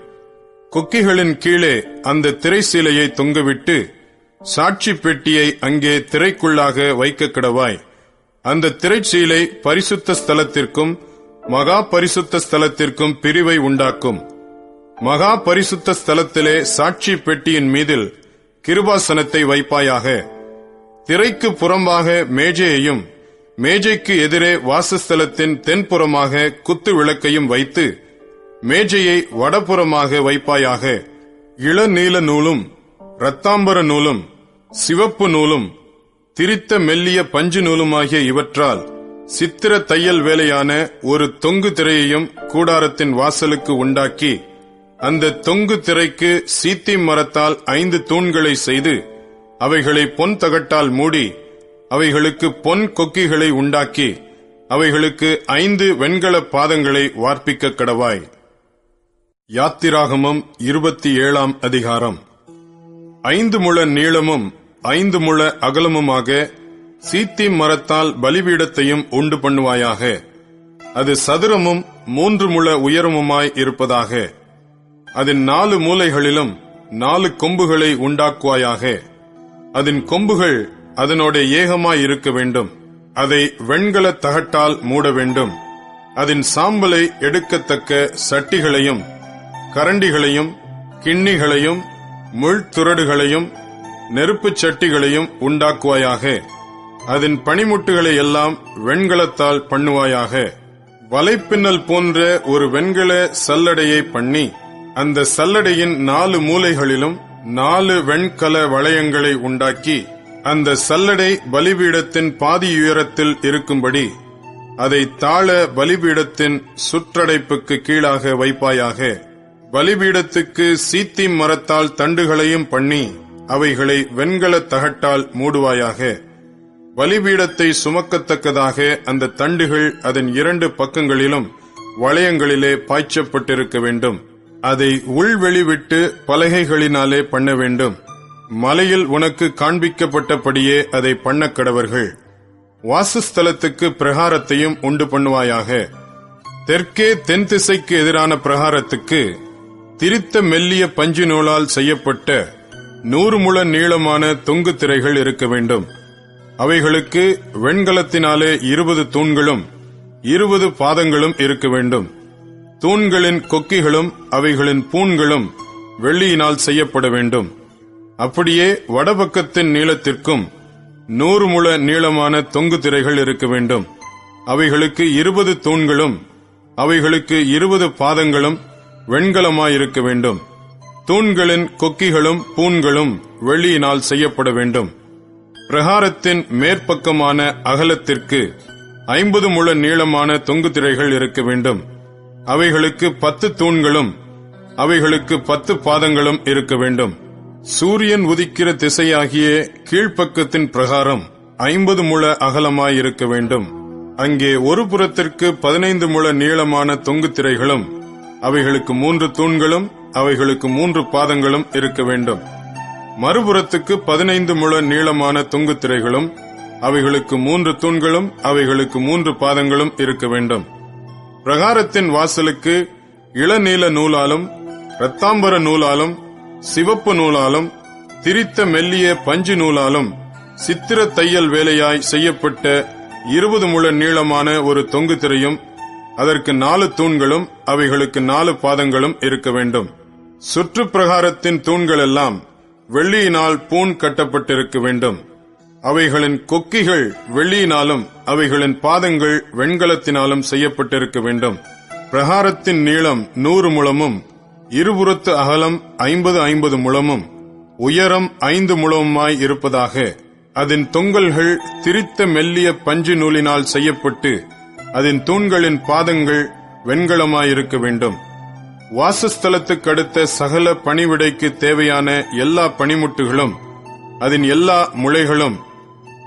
கொக்கிகளின் கீழே அந்த திரைச்சீலையை தொங்கவிட்டு சாட்சி பெட்டியை அங்கே திரைக்குள்ளாக வைக்க கடவாய். அந்த திரைச்சீலை பரிசுத்த ஸ்தலத்திற்கும் மகா பரிசுத்த ஸ்தலத்திற்கும் பிரிவை உண்டாக்கும். மகா பரிசுத்த ஸ்தலத்திலே சாட்சி பெட்டியின் மீதில் கிருபாசனத்தை வைப்பாயாக. திரைக்கு புறம்பாக மேஜையையும், மேஜைக்கு எதிரே வாசஸ்தலத்தின் தென்புறமாக குத்து விளக்கையும் வைத்து மேஜையை வடபுறமாக வைப்பாயாக. இளநீல நூலும் இரத்தாம்பர நூலும் சிவப்பு நூலும் திரித்த மெல்லிய பஞ்சு நூலுமாகிய இவற்றால் சித்திர தையல் வேலையான ஒரு தொங்கு திரையையும் கூடாரத்தின் வாசலுக்கு உண்டாக்கி, அந்த தொங்கு திரைக்கு சீத்திம் மரத்தால் 5 தூண்களை செய்து அவைகளை பொன் தகட்டால் மூடி, அவைகளுக்கு பொன் கொக்கிகளை உண்டாக்கி, அவைகளுக்கு 5 வெண்கல பாதங்களை வார்ப்பிக்க கடவாய். யாத்திராகமம் 27ஆம் அதிகாரம். 5 முழ நீளமும் 5 முழ அகலமுமாக சீத்திம் மரத்தால் பலிபீடத்தையும் உண்டு பண்ணுவாயாக. அது சதுரமும் 3 முழ உயரமுமாய் இருப்பதாக. அதன் 4 மூலைகளிலும் 4 கொம்புகளை உண்டாக்குவாயாக. அதன் கொம்புகள் அதனோட ஏகமாய் இருக்க வேண்டும். அதை வெண்கல தகட்டால் மூட வேண்டும். அதன் சாம்பலை எடுக்கத்தக்க சட்டிகளையும் கரண்டிகளையும் கிண்ணிகளையும் முள்துறடுகளையும் நெருப்புச் சட்டிகளையும் உண்டாக்குவாயாக. அதன் பனிமுட்டுகளை எல்லாம் வெண்கலத்தால் பண்ணுவாயாக. வலைப்பின்னல் போன்ற ஒரு வெண்கல சல்லடையை பண்ணி, அந்த சல்லடையின் 4 மூலைகளிலும் 4 வெண்கல வளையங்களை உண்டாக்கி, அந்த சல்லடை பலிபீடத்தின் பாதியுயரத்தில் இருக்கும்படி அதை தாழ பலிபீடத்தின் சுற்றடைப்புக்கு கீழாக வைப்பாயாக. பலிபீடத்துக்கு சீத்திம் மரத்தால் தண்டுகளையும் பண்ணி அவைகளை வெண்கல தகட்டால் மூடுவாயாக. பலிபீடத்தை சுமக்கத்தக்கதாக அந்த தண்டுகள் அதன் 2 பக்கங்களிலும் வளையங்களிலே பாய்ச்சப்பட்டிருக்க வேண்டும். அதை உள்வெளி விட்டு பலகைகளினாலே பண்ண வேண்டும். மலையில் உனக்கு காண்பிக்கப்பட்டபடியே அதை பண்ண கடவர்கள். வாசஸ்தலத்துக்கு பிரகாரத்தையும் உண்டு பண்ணுவாயாக. தெற்கே தென் திசைக்கு எதிரான பிரகாரத்துக்கு திரித்த மெல்லிய பஞ்சு நூலால் செய்யப்பட்ட 100 முழ நீளமான தொங்கு திரைகள் இருக்க வேண்டும். அவைகளுக்கு வெண்கலத்தினாலே 20 தூண்களும் 20 பாதங்களும் இருக்க வேண்டும். தூண்களின் கொக்கிகளும் அவைகளின் பூண்களும் வெள்ளியினால் செய்யப்பட வேண்டும். அப்படியே வடபக்கத்தின் நீளத்திற்கும் 100 முழ நீளமான தொங்கு திரைகள் இருக்க வேண்டும். அவைகளுக்கு 20 தூண்களும் அவைகளுக்கு 20 பாதங்களும் வெண்கலமாயிருக்க வேண்டும். தூண்களின் கொக்கிகளும் பூண்களும் வெள்ளியினால் செய்யப்பட வேண்டும். பிரகாரத்தின் மேற்பக்கமான அகலத்திற்கு 50 முழ நீளமான தொங்கு திரைகள் இருக்க வேண்டும். அவைகளுக்கு 10 தூண்களும் அவைகளுக்கு 10 பாதங்களும் இருக்க வேண்டும். சூரியன் உதிக்கிற திசையாகிய கீழ்ப்பக்கத்தின் பிரகாரம் 50 முழ அகலமாயிருக்க வேண்டும். அங்கே ஒரு புறத்திற்கு 15 முழ நீளமான தொங்கு திரைகளும் அவைகளுக்கு 3 தூண்களும் அவைகளுக்கு 3 பாதங்களும் இருக்க வேண்டும். மறுபுறத்துக்கு 15 முழ நீளமான தொங்கு திரைகளும் அவைகளுக்கு 3 தூண்களும் அவைகளுக்கு 3 பாதங்களும் இருக்க வேண்டும். பிரகாரத்தின் வாசலுக்கு இளநீல நூலாலும் இரத்தாம்பர நூலாலும் சிவப்பு நூலாலும் திரித்த மெல்லிய பஞ்சு நூலாலும் சித்திர தையல் வேலையாய் செய்யப்பட்ட 20 முழ நீளமான ஒரு தொங்கு திரையும் அதற்கு 4 தூண்களும் அவைகளுக்கு 4 பாதங்களும் இருக்க வேண்டும். சுற்று பிரகாரத்தின் தூண்கள் எல்லாம் வெள்ளியினால் பூண் கட்டப்பட்டிருக்க வேண்டும். அவைகளின் கொக்கிகள் வெள்ளியினாலும் அவைகளின் பாதங்கள் வெண்கலத்தினாலும் செய்யப்பட்டிருக்க வேண்டும். பிரகாரத்தின் நீளம் 100 முழமும் இருபுறத்து அகலம் 50 முழமும் உயரம் 5 முழமுமாய் இருப்பதாக அதன் தொங்கல்கள் திரித்த மெல்லிய பஞ்சு நூலினால் செய்யப்பட்டு அதன் தூண்களின் பாதங்கள் வெண்கலமாயிருக்க வேண்டும். வாசஸ்தலத்துக்கு அடுத்த சகல பணிவிடைக்கு தேவையான எல்லா பணிமுட்டுகளும் அதன் எல்லா முளைகளும்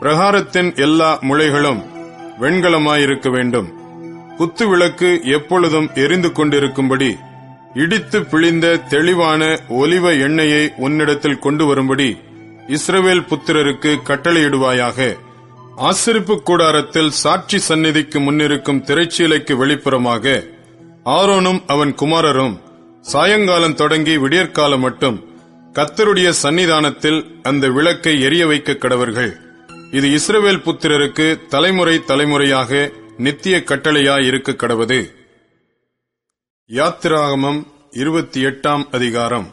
பிரகாரத்தின் எல்லா முளைகளும் வெண்கலமாயிருக்க வேண்டும். குத்து விளக்கு எப்பொழுதும் எரிந்து கொண்டிருக்கும்படி இடித்து பிழிந்த தெளிவான ஒலிவ எண்ணெயை உன்னிடத்தில் கொண்டு வரும்படி இஸ்ரவேல் புத்திரருக்கு கட்டளையிடுவாயாக. ஆசரிப்பு கூடாரத்தில் சாட்சி சந்நிதிக்கு முன்னிருக்கும் திரைச்சீலைக்கு வெளிப்புறமாக ஆரோனும் அவன் குமாரரும் சாயங்காலம் தொடங்கி விடியற்காலம் மட்டும் கர்த்தருடைய சன்னிதானத்தில் அந்த விளக்கை எரிய வைக்க கடவர்கள். இது இஸ்ரவேல் புத்திரருக்கு தலைமுறை தலைமுறையாக நித்திய கட்டளையாய் இருக்க கடவது. யாத்திராகமம் 28ஆம் அதிகாரம்.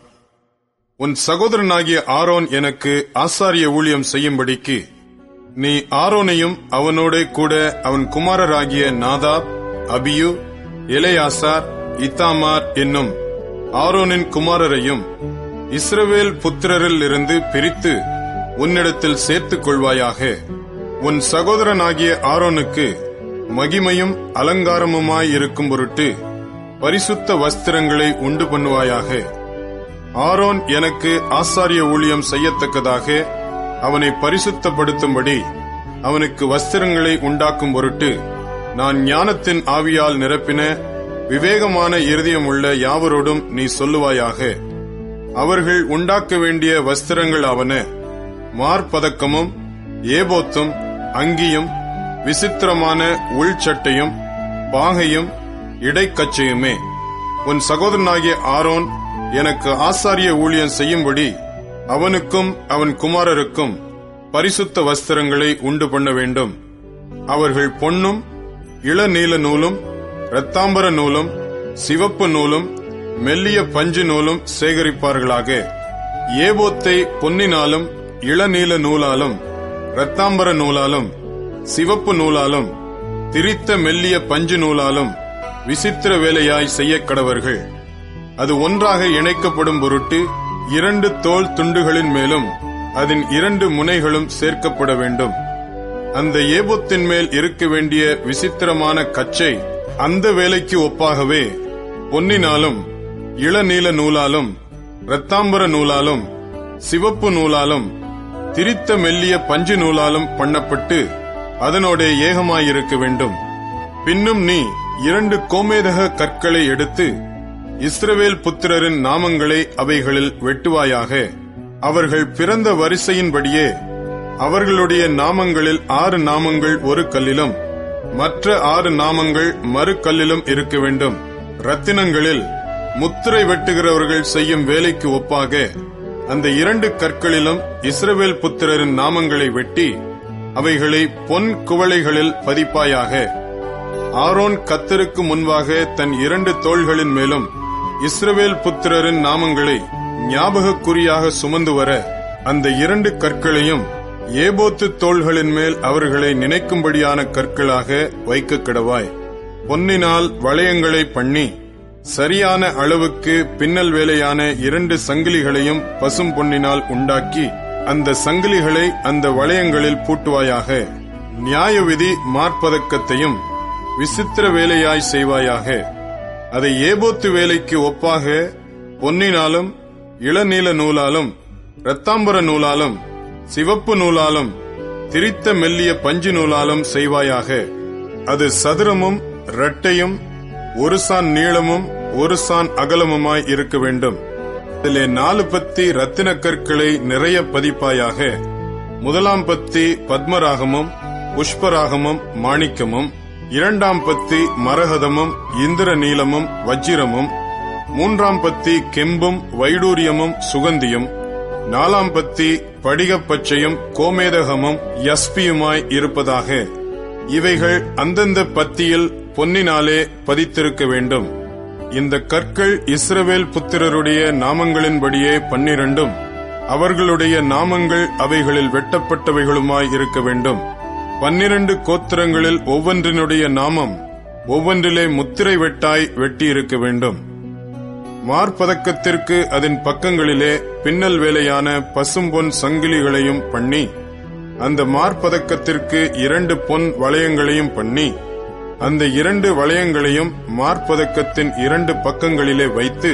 உன் சகோதரனாகிய ஆரோன் எனக்கு ஆசாரிய ஊழியம் செய்யும்படிக்கு நீ ஆரோனையும் அவனோட கூட அவன் குமாரராகிய நாதாப், அபியு, எலெயாசார், இத்தாமார் என்னும் ஆரோனின் குமாரரையும் இஸ்ரவேல் புத்திரரில் இருந்து பிரித்து உன்னிடத்தில் சேர்த்துக் கொள்வாயாக. உன் சகோதரனாகிய ஆரோனுக்கு மகிமையும் அலங்காரமுமாயிருக்கும் பொருட்டு பரிசுத்த வஸ்திரங்களை உண்டு பண்ணுவாயாக. ஆரோன் எனக்கு ஆசாரிய ஊழியம் செய்யத்தக்கதாக அவனை பரிசுத்தப்படுத்தும்படி அவனுக்கு வஸ்திரங்களை உண்டாக்கும் பொருட்டு நான் ஞானத்தின் ஆவியால் நிரப்பின விவேகமான இருதயமுள்ள யாவரோடும் நீ சொல்லுவாயாக. அவர்கள் உண்டாக்க வேண்டிய வஸ்திரங்கள் ஆவன: மார்பதக்கமும் ஏபோத்தும் அங்கியும் விசித்திரமான உள்சட்டையும் பாகையும் இடைக்கச்சையுமே. உன் சகோதரனாகிய ஆரோன் எனக்கு ஆசாரிய ஊழியம் செய்யும்படி அவனுக்கும் அவன் குமாரருக்கும் பரிசுத்த வஸ்திரங்களை உண்டு பண்ண வேண்டும். அவர்கள் பொன்னும் இளநீல நூலும் இரத்தாம்பர நூலும் சிவப்பு நூலும் மெல்லிய பஞ்சு நூலும் சேகரிப்பார்களாக. ஏபோத்தை பொன்னினாலும் இளநீல நூலாலும் இரத்தாம்பர நூலாலும் சிவப்பு நூலாலும் திரித்த மெல்லிய பஞ்சு நூலாலும் விசித்திர வேலையாய் செய்ய கடவர்கள். அது ஒன்றாக இணைக்கப்படும் பொருட்டு 2 தோள் துண்டுகளின் மேலும் அதன் 2 முனைகளும் சேர்க்கப்பட வேண்டும். அந்த ஏபோத்தின் மேல் இருக்க வேண்டிய விசித்திரமான கச்சை அந்த வேலைக்கு ஒப்பாகவே பொன்னினாலும் இளநீல நூலாலும் இரத்தாம்பர நூலாலும் சிவப்பு நூலாலும் திரித்த மெல்லிய பஞ்சு நூலாலும் பண்ணப்பட்டு அதனோட ஏகமாயிருக்க வேண்டும். பின்னும் நீ 2 கோமேதக கற்களை எடுத்து இஸ்ரவேல் புத்திரரின் நாமங்களை அவைகளில் வெட்டுவாயாக. அவர்கள் பிறந்த வரிசையின்படியே அவர்களுடைய நாமங்களில் 6 நாமங்கள் ஒரு கல்லிலும் மற்ற 6 நாமங்கள் மறு கல்லிலும் இருக்க வேண்டும். ரத்தினங்களில் முத்திரை வெட்டுகிறவர்கள் செய்யும் வேலைக்கு ஒப்பாக அந்த 2 கற்களிலும் இஸ்ரவேல் புத்திரரின் நாமங்களை வெட்டி அவைகளை பொன் குவளைகளில் பதிப்பாயாக. ஆரோன் கர்த்தருக்கு முன்பாக தன் 2 தோள்களின் மேலும் இஸ்ரவேல் புத்திரரின் நாமங்களை ஞாபகக்குறியாக சுமந்து வர அந்த 2 கற்களையும் ஏபோத்து தோள்களின் மேல் அவர்களை நினைக்கும்படியான கற்களாக வைக்க கடவாய். பொன்னினால் வளையங்களை பண்ணி சரியான அளவுக்கு பின்னல் வேலையான 2 சங்கிலிகளையும் பசும் பொன்னினால் உண்டாக்கி அந்த சங்கிலிகளை அந்த வளையங்களில் பூட்டுவாயாக. நியாயவிதி மார்பதக்கத்தையும் விசித்திர வேலையாய் செய்வாயாக. அதை ஏபோத்து வேலைக்கு ஒப்பாக பொன்னினாலும் இளநீல நூலாலும் இரத்தாம்பர நூலாலும் சிவப்பு நூலாலும் திரித்த மெல்லிய பஞ்சு நூலாலும் செய்வாயாக. அது சதுரமும் இரட்டையும் 1 சாண் நீளமும் 1 சாண் அகலமுமாய் இருக்க வேண்டும். அதிலே 4 பத்தி ரத்தின கற்களை நிறைய பதிப்பாயாக. முதலாம் பத்தி பத்மராகமும் புஷ்பராகமும் மாணிக்கமும், 2ஆம் பத்தி மரகதமும் இந்திர நீலமும் வஜ்ரமும், 3ஆம் பத்தி கெம்பும் வைடூரியமும் சுகந்தியும், 4ஆம் பத்தி படிகப்பச்சையும் கோமேதகமும் யஸ்பியுமாய் இருப்பதாக. இவைகள் அந்தந்த பத்தியில் பொன்னினாலே பதித்திருக்க வேண்டும். இந்த கற்கள் இஸ்ரவேல் புத்திரருடைய நாமங்களின்படியே 12 அவர்களுடைய நாமங்கள் அவைகளில் வெட்டப்பட்டவைகளுமாய் இருக்க வேண்டும். 12 கோத்திரங்களில் ஒவ்வொன்றினுடைய நாமம் ஒவ்வொன்றிலே முத்திரை வெட்டாய் வெட்டியிருக்க வேண்டும். மார்பதக்கத்திற்கு அதன் பக்கங்களிலே பின்னல் வேலையான பசும்பொன் சங்கிலிகளையும் பண்ணி, அந்த மார்பதக்கத்திற்கு 2 பொன் வளையங்களையும் பண்ணி, அந்த 2 வளையங்களையும் மார்பதக்கத்தின் 2 பக்கங்களிலே வைத்து,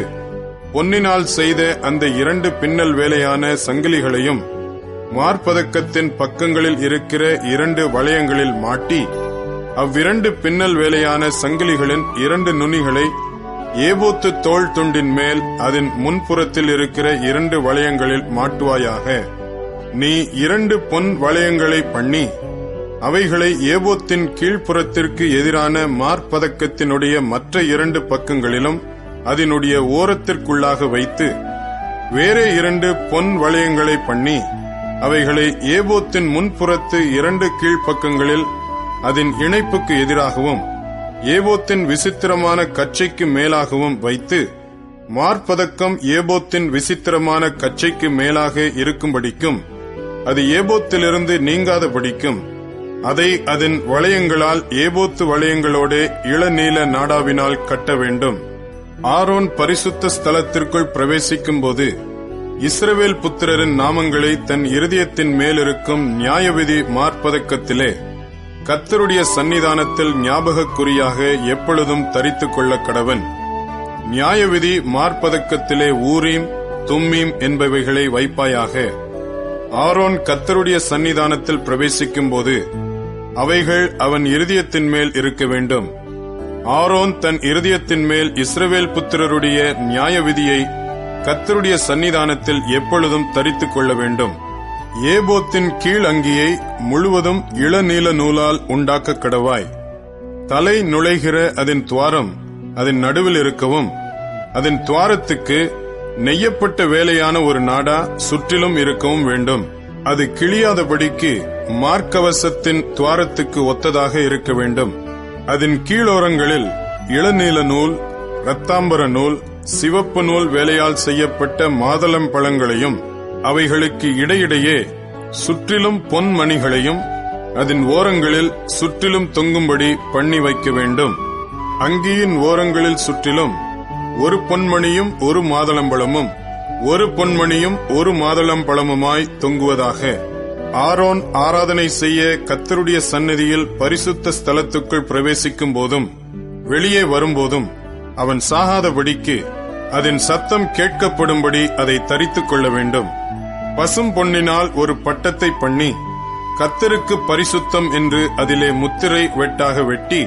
பொன்னினால் செய்த அந்த 2 பின்னல் வேலையான சங்கிலிகளையும் மார்பதக்கத்தின் பக்கங்களில் இருக்கிற 2 வளையங்களில் மாட்டி, அவ்விரண்டு பின்னல் வேலையான சங்கிலிகளின் 2 நுனிகளை ஏபோத்து தோள் துண்டின் மேல் அதன் முன்புறத்தில் இருக்கிற 2 வளையங்களில் மாட்டுவாயாக. நீ 2 பொன் வளையங்களை பண்ணி, அவைகளை ஏபோத்தின் கீழ்ப்புறத்திற்கு எதிரான மார்பதக்கத்தினுடைய மற்ற 2 பக்கங்களிலும் அதனுடைய ஓரத்திற்குள்ளாக வைத்து, வேறே 2 பொன் வளையங்களை பண்ணி, அவைகளை ஏபோத்தின் முன்புறத்து 2 கீழ்ப்பக்கங்களில் அதன் இணைப்புக்கு எதிராகவும் ஏபோத்தின் விசித்திரமான கச்சைக்கு மேலாகவும் வைத்து, மார்பதக்கம் ஏபோத்தின் விசித்திரமான கச்சைக்கு மேலாக இருக்கும்படிக்கும் அது ஏபோத்திலிருந்து நீங்காதபடிக்கும் அதை அதன் வளையங்களால் ஏபோத்து வளையங்களோடு இளநீல நாடாவினால் கட்ட வேண்டும். ஆரோன் பரிசுத்த ஸ்தலத்திற்குள் பிரவேசிக்கும் போது இஸ்ரவேல் புத்திரரின் நாமங்களை தன் இருதயத்தின் மேலிருக்கும் நியாயவிதி மார்பதக்கத்திலே கர்த்தருடைய சன்னிதானத்தில் ஞாபகக்குறியாக எப்பொழுதும் தரித்துக் கொள்ள கடவன். நியாயவிதி மார்பதக்கத்திலே ஊரீம் தும்மீம் என்பவைகளை வைப்பாயாக. ஆரோன் கர்த்தருடைய சன்னிதானத்தில் பிரவேசிக்கும் போது அவைகள் அவன் இருதயத்தின் மேல் இருக்க வேண்டும். ஆரோன் தன் இருதயத்தின் மேல் இஸ்ரவேல் புத்திரருடைய நியாயவிதியை கர்த்தருடைய சன்னிதானத்தில் எப்பொழுதும் தரித்துக் கொள்ள வேண்டும். ஏபோத்தின் கீழ் அங்கியை முழுவதும் இளநீல நூலால் உண்டாக்க கடவாய். தலை நுழைகிற அதன் துவாரம் அதன் நடுவில் இருக்கவும், அதன் துவாரத்துக்கு நெய்யப்பட்ட வேலையான ஒரு நாடா சுற்றிலும் இருக்கவும் வேண்டும். அது கிழியாதபடிக்கு மார்க்கவசத்தின் துவாரத்துக்கு ஒத்ததாக இருக்க வேண்டும். அதன் கீழோரங்களில் இளநீல நூல், இரத்தாம்பர நூல், சிவப்பு நூல் வேலையால் செய்யப்பட்ட மாதளம் பழங்களையும், அவைகளுக்கு இடையிடையே சுற்றிலும் பொன் மணிகளையும் அதன் ஓரங்களில் சுற்றிலும் தொங்கும்படி பண்ணி வைக்க வேண்டும். அங்கியின் ஓரங்களில் சுற்றிலும் 1 பொன்மணியும் 1 மாதளம்பழமும் 1 பொன்மணியும் 1 மாதளம்பழமுமாய் தொங்குவதாக. ஆரோன் ஆராதனை செய்ய கர்த்தருடைய சந்நிதியில் பரிசுத்த ஸ்தலத்துக்குள் பிரவேசிக்கும் போதும் வெளியே வரும்போதும் அவன் சாகாதபடிக்கு அதன் சத்தம் கேட்கப்படும்படி அதை தரித்துக் கொள்ள வேண்டும். பசும் பொன்னினால் ஒரு பட்டத்தை பண்ணி கர்த்தருக்கு பரிசுத்தம் என்று அதிலே முத்திரை வெட்டாக வெட்டி,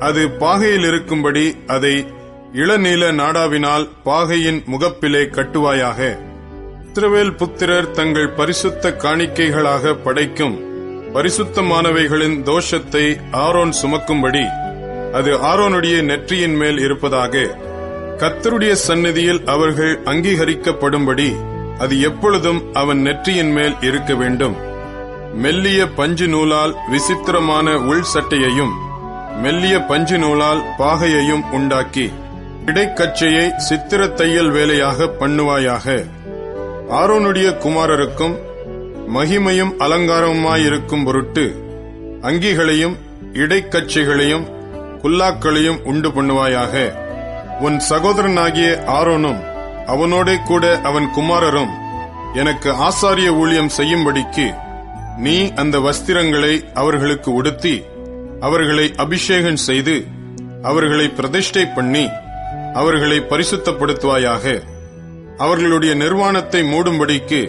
அது பாகையில் இருக்கும்படி அதை இளநீல நாடாவினால் பாகையின் முகப்பிலே கட்டுவாயாக. இஸ்ரவேல் புத்திரர் தங்கள் பரிசுத்த காணிக்கைகளாக படைக்கும் பரிசுத்தமானவைகளின் தோஷத்தை ஆரோன் சுமக்கும்படி அது ஆரோனுடைய நெற்றியின் மேல் இருப்பதாக. கர்த்தருடைய சந்நிதியில் அவர்கள் அங்கீகரிக்கப்படும்படி அது எப்பொழுதும் அவன் நெற்றியின் மேல் இருக்க வேண்டும். மெல்லிய பஞ்சு நூலால் விசித்திரமான உள் சட்டையையும் மெல்லிய பஞ்சு நூலால் பாகையையும் உண்டாக்கி இடைக்கச்சையை சித்திர தையல் வேலையாக பண்ணுவாயாக. ஆரோனுடைய குமாரருக்கும் மகிமையும் அலங்காரமுமாயிருக்கும் பொருட்டு அங்கிகளையும் இடைக்கச்சைகளையும் குல்லாக்களையும் உண்டு பண்ணுவாயாக. உன் சகோதரனாகிய ஆரோனும் அவனோடே கூட அவன் குமாரரும் எனக்கு ஆசாரிய ஊழியம் செய்யும்படிக்கு நீ அந்த வஸ்திரங்களை அவர்களுக்கு உடுத்தி அவர்களை அபிஷேகம் செய்து அவர்களை பிரதிஷ்டை பண்ணி அவர்களை பரிசுத்தப்படுத்துவாயாக. அவர்களுடைய நிர்வாணத்தை மூடும்படிக்கு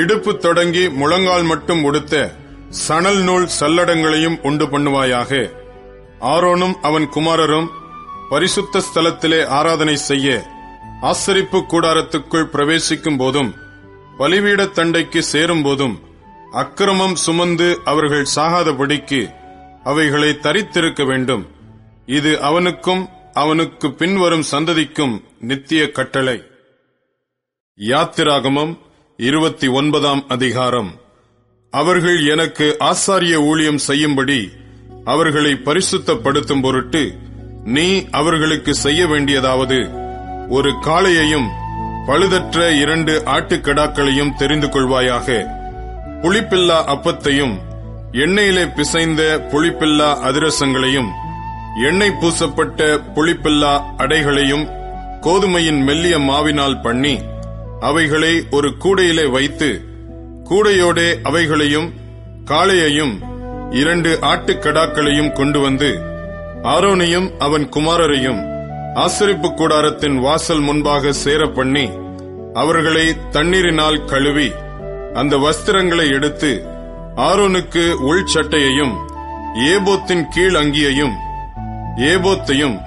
இடுப்பு தொடங்கி முழங்கால் மட்டும் உடுத்த சணல் நூல் சல்லடங்களையும் உண்டு பண்ணுவாயாக. ஆரோனும் அவன் குமாரரும் பரிசுத்த ஸ்தலத்திலே ஆராதனை செய்ய ஆசரிப்பு கூடாரத்துக்குள் பிரவேசிக்கும் போதும் பலிபீட தண்டைக்கு சேரும் போதும் அக்கிரமம் சுமந்து அவர்கள் சாகாதபடிக்கு அவைகளை தரித்திருக்க வேண்டும். இது அவனுக்கும் அவனுக்கு பின்வரும் சந்ததிக்கும் நித்திய கட்டளை. யாத்திராகமம் 29 அதிகாரம். அவர்கள் எனக்கு ஆசாரிய ஊழியம் செய்யும்படி அவர்களை பரிசுத்தப்படுத்தும் பொருட்டு நீ அவர்களுக்கு செய்ய வேண்டியதாவது, ஒரு காளையையும் பழுதற்ற 2 ஆட்டுக்கடாக்களையும் தெரிந்து கொள்வாயாக. புளிப்பில்லா அப்பத்தையும் எண்ணெயிலே பிசைந்த புளிப்பில்லா அதிரசங்களையும் எண்ணெய் பூசப்பட்ட புளிப்பில்லா அடைகளையும் கோதுமையின் மெல்லிய மாவினால் பண்ணி அவைகளை ஒரு கூடையிலே வைத்து, கூடையோடே அவைகளையும் காளையையும் 2 ஆட்டுக்கடாக்களையும் கொண்டு வந்து ஆரோனையும் அவன் குமாரரையும் ஆசரிப்பு கூடாரத்தின் வாசல் முன்பாக சேர பண்ணி அவர்களை தண்ணீரினால் கழுவி அந்த வஸ்திரங்களை எடுத்து ஆரோனுக்கு உள் சட்டையையும் ஏபோத்தின் கீழ் அங்கியையும் ஏபோத்தையும்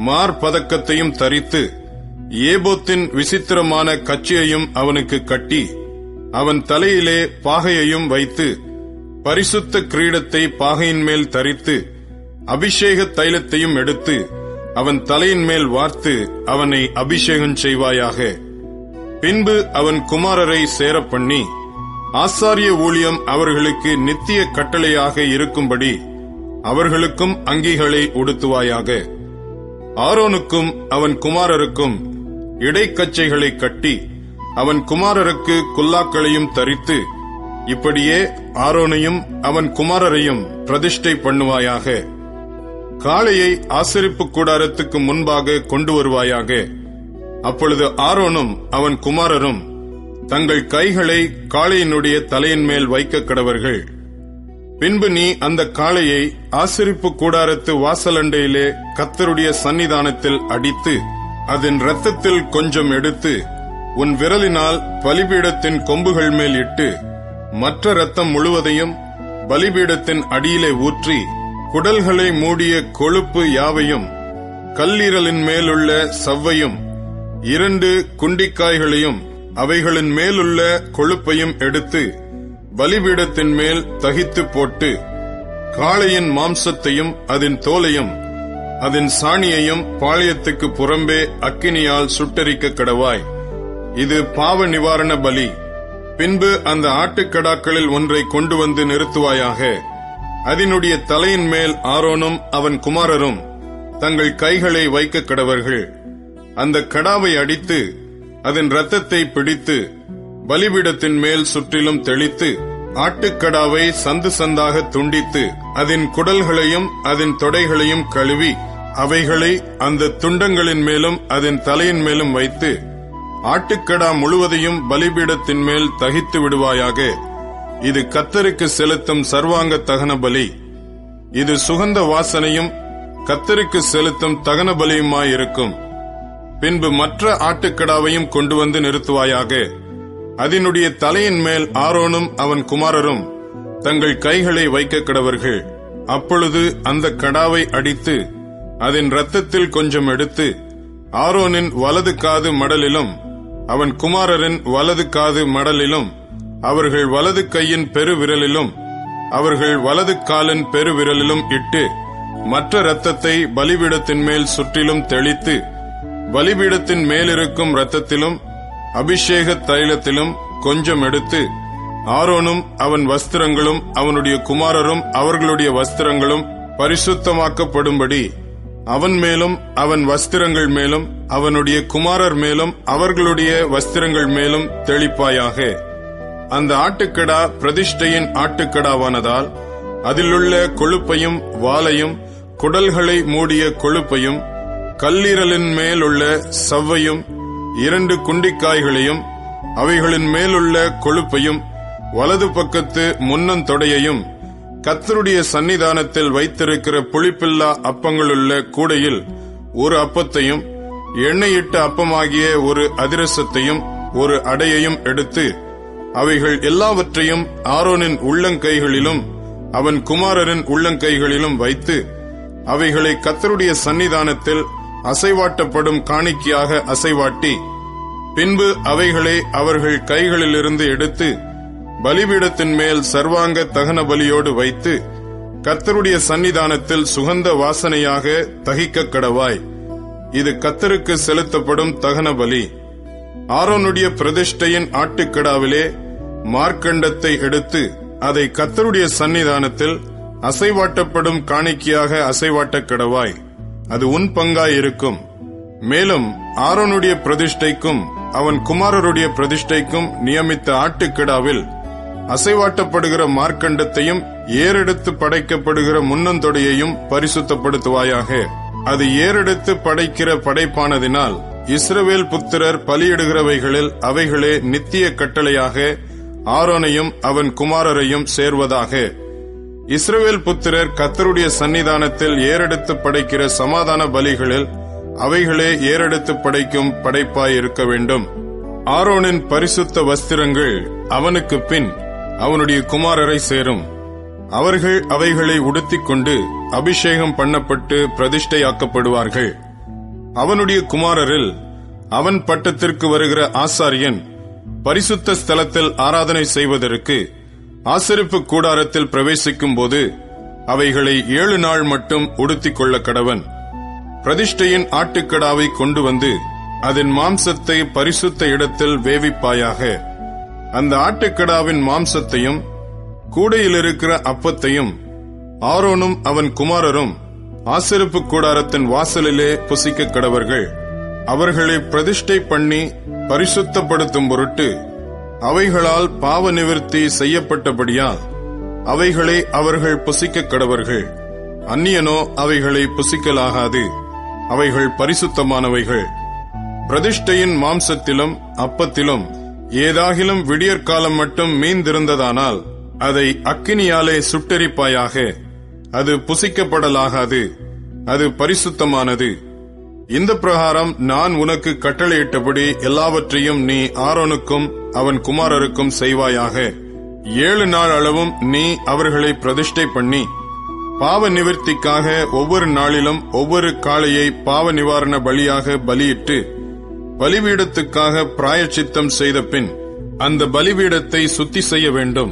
மார்பதக்கத்தையும் தரித்து ஏபோத்தின் விசித்திரமான கச்சையையும் அவனுக்கு கட்டி அவன் தலையிலே பாகையையும் வைத்து பரிசுத்த கிரீடத்தை பாகையின் மேல் தரித்து அபிஷேக தைலத்தையும் எடுத்து அவன் தலையின் மேல் வார்த்து அவனை அபிஷேகம் செய்வாயாக. பின்பு அவன் குமாரரை சேர பண்ணி ஆசாரிய ஊழியம் அவர்களுக்கு நித்திய கட்டளையாக இருக்கும்படி அவர்களுக்கும் அங்கிகளை உடுத்துவாயாக. ஆரோனுக்கும் அவன் குமாரருக்கும் இடைக்கச்சைகளை கட்டி அவன் குமாரருக்கு குல்லாக்களையும் தரித்து இப்படியே ஆரோனையும் அவன் குமாரரையும் பிரதிஷ்டை பண்ணுவாயாக. காளையை ஆசரிப்பு கூடாரத்துக்கு முன்பாக கொண்டு வருவாயாக. அப்பொழுது ஆரோனும் அவன் குமாரரும் தங்கள் கைகளை காளையினுடைய தலையின் மேல் வைக்க கடவர்கள். பின்பு நீ அந்த காளையை ஆசரிப்பு கூடாரத்து வாசலண்டையிலே கர்த்தருடைய சன்னிதானத்தில் அடித்து அதன் இரத்தத்தில் கொஞ்சம் எடுத்து உன் விரலினால் பலிபீடத்தின் கொம்புகள் மேல் இட்டு மற்ற இரத்தம் முழுவதையும் பலிபீடத்தின் அடியிலே ஊற்றி குடல்களை மூடிய கொழுப்பு யாவையும் கல்லீரலின் மேலுள்ள சவ்வையும் 2 குண்டிக்காய்களையும் அவைகளின் மேலுள்ள கொழுப்பையும் எடுத்து பலிபீடத்தின் மேல் தகித்து போட்டு காளையின் மாம்சத்தையும் அதன் தோலையும் அதன் சாணியையும் பாளையத்துக்கு புறம்பே அக்கினியால் சுட்டரிக்க கடவாய். இது பாவ நிவாரண பலி. பின்பு அந்த ஆட்டுக்கடாக்களில் ஒன்றை கொண்டு வந்து நிறுத்துவாயாக. அதனுடைய தலையின் மேல் ஆரோனும் அவன் குமாரரும் தங்கள் கைகளை வைக்க கடவர்கள். அந்த கடாவை அடித்து அதன் இரத்தத்தை பிடித்து பலிபீடத்தின் மேல் சுற்றிலும் தெளித்து ஆட்டுக்கடாவை சந்து சந்தாக துண்டித்து அதன் குடல்களையும் அதன் தொடைகளையும் கழுவி அவைகளை அந்த துண்டங்களின் மேலும் அதன் தலையின் மேலும் வைத்து ஆட்டுக்கடா முழுவதையும் பலிபீடத்தின் மேல் தகித்து விடுவாயாக. இது கர்த்தருக்கு செலுத்தும் சர்வாங்க தகன பலி. இது சுகந்த வாசனையும் கர்த்தருக்கு செலுத்தும் தகன பலியுமாயிருக்கும். பின்பு மற்ற ஆட்டுக்கடாவையும் கொண்டு வந்து நிறுத்துவாயாக. அதனுடைய தலையின் மேல் ஆரோனும் அவன் குமாரரும் தங்கள் கைகளை வைக்க கடவர்கள். அப்பொழுது அந்த கடாவை அடித்து அதன் இரத்தத்தில் கொஞ்சம் எடுத்து ஆரோனின் வலது காது மடலிலும் அவன் குமாரரின் வலது காது மடலிலும் அவர்கள் வலது கையின் பெருவிரலிலும் அவர்கள் வலது காலின் பெருவிரலிலும் இட்டு மற்ற இரத்தத்தை பலிபீடத்தின் மேல் சுற்றிலும் தெளித்து பலிபீடத்தின் மேலிருக்கும் இரத்தத்திலும் அபிஷேக தைலத்திலும் கொஞ்சம் எடுத்து ஆரோனும் அவன் வஸ்திரங்களும் அவனுடைய குமாரரும் அவர்களுடைய வஸ்திரங்களும் பரிசுத்தமாக்கப்படும்படி அவன் மேலும் அவன் வஸ்திரங்கள் மேலும் அவனுடைய குமாரர் மேலும் அவர்களுடைய வஸ்திரங்கள் மேலும் தெளிப்பாயாக. அந்த ஆட்டுக்கடா பிரதிஷ்டையின் ஆட்டுக்கடாவானதால் அதிலுள்ள கொழுப்பையும் வாலையும் குடல்களை மூடிய கொழுப்பையும் கல்லீரலின் மேலுள்ள சவ்வையும் 2 குண்டிக்காய்களையும் அவைகளின் மேலுள்ள கொழுப்பையும் வலது பக்கத்து முன்னந்தொடையையும் கர்த்தருடைய சன்னிதானத்தில் வைத்திருக்கிற புளிப்பில்லா அப்பங்களுள்ள கூடையில் 1 அப்பத்தையும் எண்ணெயிட்ட அப்பமாகிய 1 அதிரசத்தையும் 1 அடையையும் எடுத்து அவைகள் எல்லாவற்றையும் ஆரோனின் உள்ளங்கைகளிலும் அவன் குமாரரின் உள்ளங்கைகளிலும் வைத்து அவைகளை கர்த்தருடைய சன்னிதானத்தில் அசைவாட்டப்படும் காணிக்கையாக அசைவாட்டி, பின்பு அவைகளை அவர்கள் கைகளிலிருந்து எடுத்து பலிபீடத்தின் மேல் சர்வாங்க தகன பலியோடு வைத்து கர்த்தருடைய சன்னிதானத்தில் சுகந்த வாசனையாக தகிக்க கடவாய். இது கர்த்தருக்கு செலுத்தப்படும் தகன பலி. ஆரோனுடைய பிரதிஷ்டையின் ஆட்டுக்கடாவிலே மார்க்கண்டத்தை எடுத்து அதை கர்த்தருடைய சன்னிதானத்தில் அசைவாட்டப்படும் காணிக்கையாக அசைவாட்ட கடவாய். அது உன் பங்காயிருக்கும். மேலும் ஆரோனுடைய பிரதிஷ்டைக்கும் அவன் குமாரருடைய பிரதிஷ்டைக்கும் நியமித்த ஆட்டுக்கிடாவில் அசைவாட்டப்படுகிற மார்க்கண்டத்தையும் ஏறெடுத்து படைக்கப்படுகிற முன்னந்தொடையையும் பரிசுத்தப்படுத்துவாயாக. அது ஏறெடுத்து படைக்கிற படைப்பானதினால் இஸ்ரவேல் புத்திரர் பலியிடுகிறவைகளில் அவைகளே நித்திய கட்டளையாக ஆரோனையும் அவன் குமாரரையும் சேர்வதாக. இஸ்ரவேல் புத்திரர் கர்த்தருடைய சன்னிதானத்தில் ஏறெடுத்து படைக்கிற சமாதான பலிகளில் அவைகளே ஏறெடுத்து படைக்கும் படைப்பாயிருக்க வேண்டும். ஆரோனின் பரிசுத்த வஸ்திரங்கள் அவனுக்கு பின் அவனுடைய குமாரரை சேரும். அவர்கள் அவைகளை உடுத்திக் கொண்டு அபிஷேகம் பண்ணப்பட்டு பிரதிஷ்டையாக்கப்படுவார்கள். அவனுடைய குமாரரில் அவன் பட்டத்திற்கு வருகிற ஆசாரியன் பரிசுத்த ஸ்தலத்தில் ஆராதனை செய்வதற்கு ஆசரிப்பு கூடாரத்தில் பிரவேசிக்கும் போது அவைகளை 7 நாள் மட்டும் உடுத்திக் கொள்ள கடவன். பிரதிஷ்டையின் ஆட்டுக்கடாவை கொண்டு வந்து அதன் மாம்சத்தை பரிசுத்த இடத்தில் வேவிப்பாயாக. அந்த ஆட்டுக்கடாவின் மாம்சத்தையும் கூடையில் இருக்கிற அப்பத்தையும் ஆரோனும் அவன் குமாரரும் ஆசரிப்பு கூடாரத்தின் வாசலிலே புசிக்க கடவர்கள். அவர்களை பிரதிஷ்டை பண்ணி பரிசுத்தப்படுத்தும் பொருட்டு அவைகளால் பாவ நிவர்த்தி செய்யப்பட்டபடியால் அவைகளை அவர்கள் புசிக்க கடவர்கள். அந்நியனோ அவைகளை புசிக்கலாகாது. அவைகள் பரிசுத்தமானவைகள். பிரதிஷ்டையின் மாம்சத்திலும் அப்பத்திலும் ஏதாகிலும் விடியற்காலம் மட்டும் மீந்திருந்ததானால் அதை அக்கினியாலே சுட்டெரிப்பாயாக. அது புசிக்கப்படலாகாது. அது பரிசுத்தமானது. இந்த பிரகாரம் நான் உனக்கு கட்டளையிட்டபடி எல்லாவற்றையும் நீ ஆரோனுக்கும் அவன் குமாரருக்கும் செய்வாயாக. 7 நாள் அளவும் நீ அவர்களை பிரதிஷ்டை பண்ணி பாவ நிவர்த்திக்காக ஒவ்வொரு நாளிலும் ஒவ்வொரு காளையை பாவ நிவாரண பலியாக பலியிட்டு பலிபீடத்துக்காக பிராயச்சித்தம் செய்த பின் அந்த பலிபீடத்தை சுத்தி செய்ய வேண்டும்.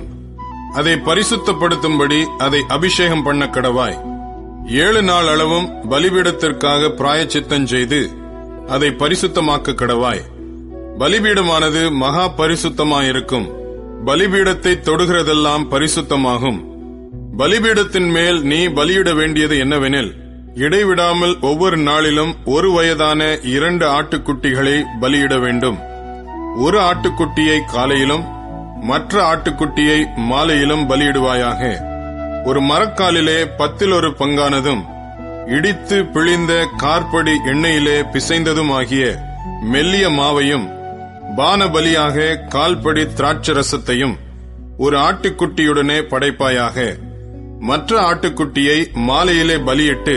அதை பரிசுத்தப்படுத்தும்படி அதை அபிஷேகம் பண்ண கடவாய். 7 நாள் அளவும் பலிபீடத்திற்காக பிராயச்சித்தம் செய்து அதை பரிசுத்தமாக்க கடவாய். பலிபீடமானது மகா பரிசுத்தமாயிருக்கும். பலிபீடத்தை தொடுகிறதெல்லாம் பரிசுத்தமாகும். பலிபீடத்தின் மேல் நீ பலியிட வேண்டியது என்னவெனில், இடைவிடாமல் ஒவ்வொரு நாளிலும் 1 வயதான 2 ஆட்டுக்குட்டிகளை பலியிட வேண்டும். ஒரு ஆட்டுக்குட்டியை காலையிலும் மற்ற ஆட்டுக்குட்டியை மாலையிலும் பலியிடுவாயாக. ஒரு மரக்காலிலே 10 பங்கானதும் இடித்து பிழிந்த கார்படி எண்ணெயிலே பிசைந்ததும் ஆகிய மெல்லிய மாவையும் பான பலியாக கால்படி திராட்சரசத்தையும் ஒரு ஆட்டுக்குட்டியுடனே படைப்பாயாக. மற்ற ஆட்டுக்குட்டியை மாலையிலே பலியிட்டு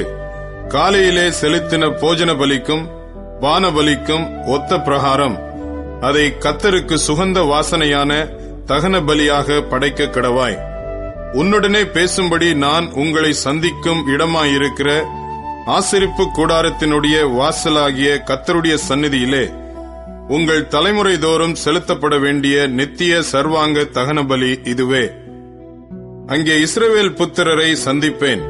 காலையிலே செலுத்தின போஜன பலிக்கும் பான பலிக்கும் ஒத்த பிரகாரம் அதை கர்த்தருக்கு சுகந்த வாசனையான தகன பலியாக படைக்க கடவாய். உன்னுடனே பேசும்படி நான் உங்களை சந்திக்கும் இடமாயிருக்கிற ஆசரிப்பு கூடாரத்தினுடைய வாசலாகிய கர்த்தருடைய சந்நிதியிலே உங்கள் தலைமுறை தோறும் செலுத்தப்பட வேண்டிய நித்திய சர்வாங்க தகன பலி இதுவே. அங்கே இஸ்ரவேல் புத்திரரை சந்திப்பேன்.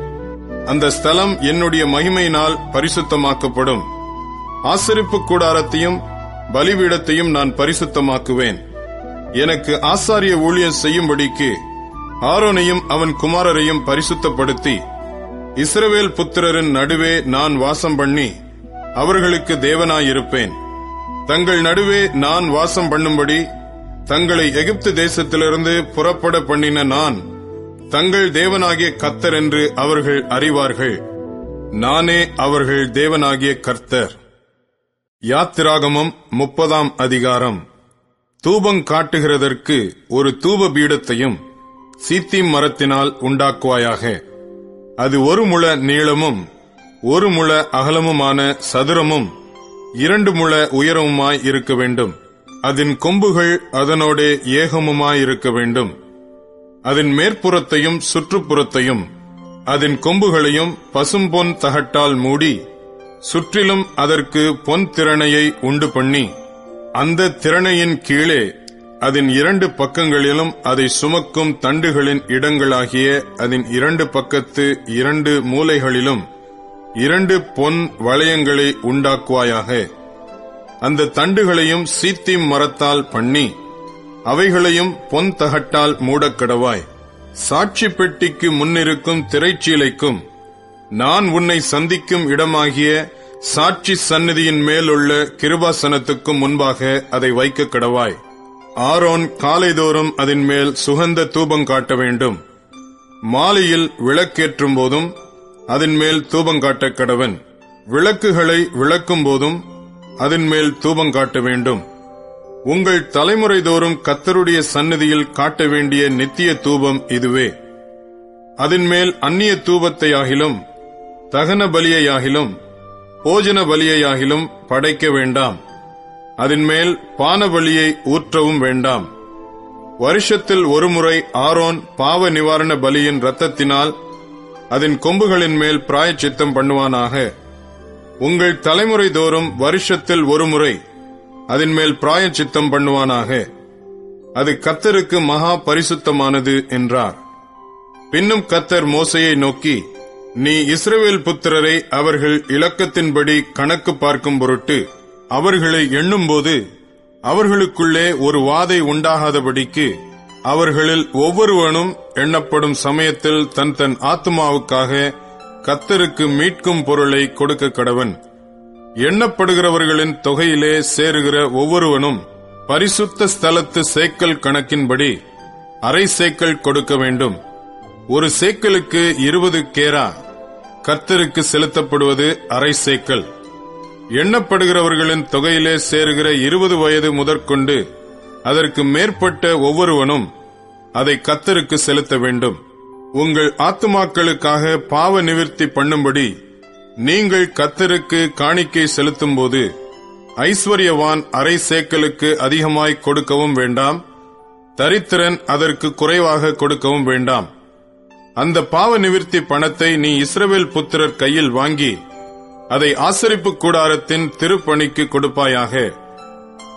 அந்த ஸ்தலம் என்னுடைய மகிமையினால் பரிசுத்தமாக்கப்படும். ஆசரிப்பு கூடாரத்தையும் பலிபீடத்தையும் நான் பரிசுத்தமாக்குவேன். எனக்கு ஆசாரிய ஊழியம் செய்யும்படிக்கு ஆரோனையும் அவன் குமாரரையும் பரிசுத்தப்படுத்தி இஸ்ரவேல் புத்திரரின் நடுவே நான் வாசம் பண்ணி அவர்களுக்கு தேவனாயிருப்பேன். தங்கள் நடுவே நான் வாசம் பண்ணும்படி தங்களை எகிப்து தேசத்திலிருந்து புறப்பட பண்ணின நான் தங்கள் தேவனாகிய கர்த்தர் என்று அவர்கள் அறிவார்கள். நானே அவர்கள் தேவனாகிய கர்த்தர். யாத்திராகமம் 30 அதிகாரம். தூபம் காட்டுகிறதற்கு ஒரு தூப பீடத்தையும் சீத்திம் மரத்தினால் உண்டாக்குவாயாக. அது 1 முழ நீளமும் 1 முழ அகலமுமான சதுரமும் 2 முழ உயரமுமாய் இருக்க வேண்டும். அதன் கொம்புகள் அதனோடே ஏகமுமாயிருக்க வேண்டும். அதன் மேற்புறத்தையும் சுற்றுப்புறத்தையும் அதன் கொம்புகளையும் பசும்பொன் தகட்டால் மூடி சுற்றிலும் அதற்கு பொன் திரணையை உண்டு பண்ணி அந்த திரணையின் கீழே அதன் 2 பக்கங்களிலும் அதை சுமக்கும் தண்டுகளின் இடங்களாகிய அதன் 2 பக்கத்து 2 மூலைகளிலும் 2 பொன் வளையங்களை உண்டாக்குவாயாக. அந்த தண்டுகளையும் சீத்திம் மரத்தால் பண்ணி அவைகளையும் பொன் தகட்டால் மூடக்கடவாய். சாட்சி பெட்டிக்கு முன்னிருக்கும் திரைச்சீலைக்கும் நான் உன்னை சந்திக்கும் இடமாகிய சாட்சி சந்நிதியின் மேலுள்ள கிருபாசனத்துக்கும் முன்பாக அதை வைக்க கடவாய். ஆரோன் காலைதோறும் அதன் மேல் சுகந்த தூபம் காட்ட வேண்டும். மாலையில் விளக்கேற்றும் போதும் அதன் மேல் தூபம் காட்ட கடவன். விளக்குகளை விளக்கும் போதும் அதன் மேல் தூபம் காட்ட வேண்டும். உங்கள் தலைமுறை தோறும் கர்த்தருடைய சந்நிதியில் காட்ட வேண்டிய நித்திய தூபம் இதுவே. அதன் மேல் அந்நிய தூபத்தையாகிலும் தகன பலியையாகிலும் போஜன பலியையாகிலும் படைக்க வேண்டாம். அதன் மேல் பான பலியை ஊற்றவும் வேண்டாம். வருஷத்தில் ஒருமுறை ஆரோன் பாவ நிவாரண பலியின் இரத்தத்தினால் அதன் கொம்புகளின் மேல் பிராயச்சித்தம் பண்ணுவானாக. உங்கள் தலைமுறை தோறும் வருஷத்தில் ஒருமுறை அதன் மேல் பிராயச்சித்தம் பண்ணுவானாக. அது கர்த்தருக்கு மகா பரிசுத்தமானது என்றார். பின்னும் கர்த்தர் மோசேயை நோக்கி, நீ இஸ்ரவேல் புத்திரரை அவர்கள் இலக்கத்தின்படி கணக்கு பார்க்கும் பொருட்டு அவர்களை எண்ணும்போது அவர்களுக்குள்ளே ஒரு வாதை உண்டாகாதபடிக்கு அவர்களில் ஒவ்வொருவனும் எண்ணப்படும் சமயத்தில் தன் தன் ஆத்துமாவுக்காக கர்த்தருக்கு மீட்கும் பொருளை கொடுக்க கடவன். எண்ணப்படுகிறவர்களின் தொகையிலே சேருகிற ஒவ்வொருவனும் பரிசுத்த ஸ்தலத்து சேக்கல் கணக்கின்படி அரை சேக்கல் கொடுக்க வேண்டும். ஒரு சேக்கலுக்கு 20 கேரா, கர்த்தருக்கு செலுத்தப்படுவது அரை சேக்கல். எண்ணப்படுகிறவர்களின் தொகையிலே சேருகிற 20 வயது முதற்கொண்டு அதற்கு மேற்பட்ட ஒவ்வொருவனும் அதை கர்த்தருக்கு செலுத்த வேண்டும். உங்கள் ஆத்துமாக்களுக்காக பாவ நிவிர்த்தி பண்ணும்படி நீங்கள் கர்த்தருக்கு காணிக்கை செலுத்தும் போது ஐஸ்வர்யவான் அரை சேக்கலுக்கு அதிகமாய் கொடுக்கவும் வேண்டாம், தரித்திரன் அதற்கு குறைவாக கொடுக்கவும் வேண்டாம். அந்த பாவ நிவிர்த்தி பணத்தை நீ இஸ்ரவேல் புத்திரர் கையில் வாங்கி அதை ஆசரிப்பு கூடாரத்தின் திருப்பணிக்கு கொடுப்பாயாக.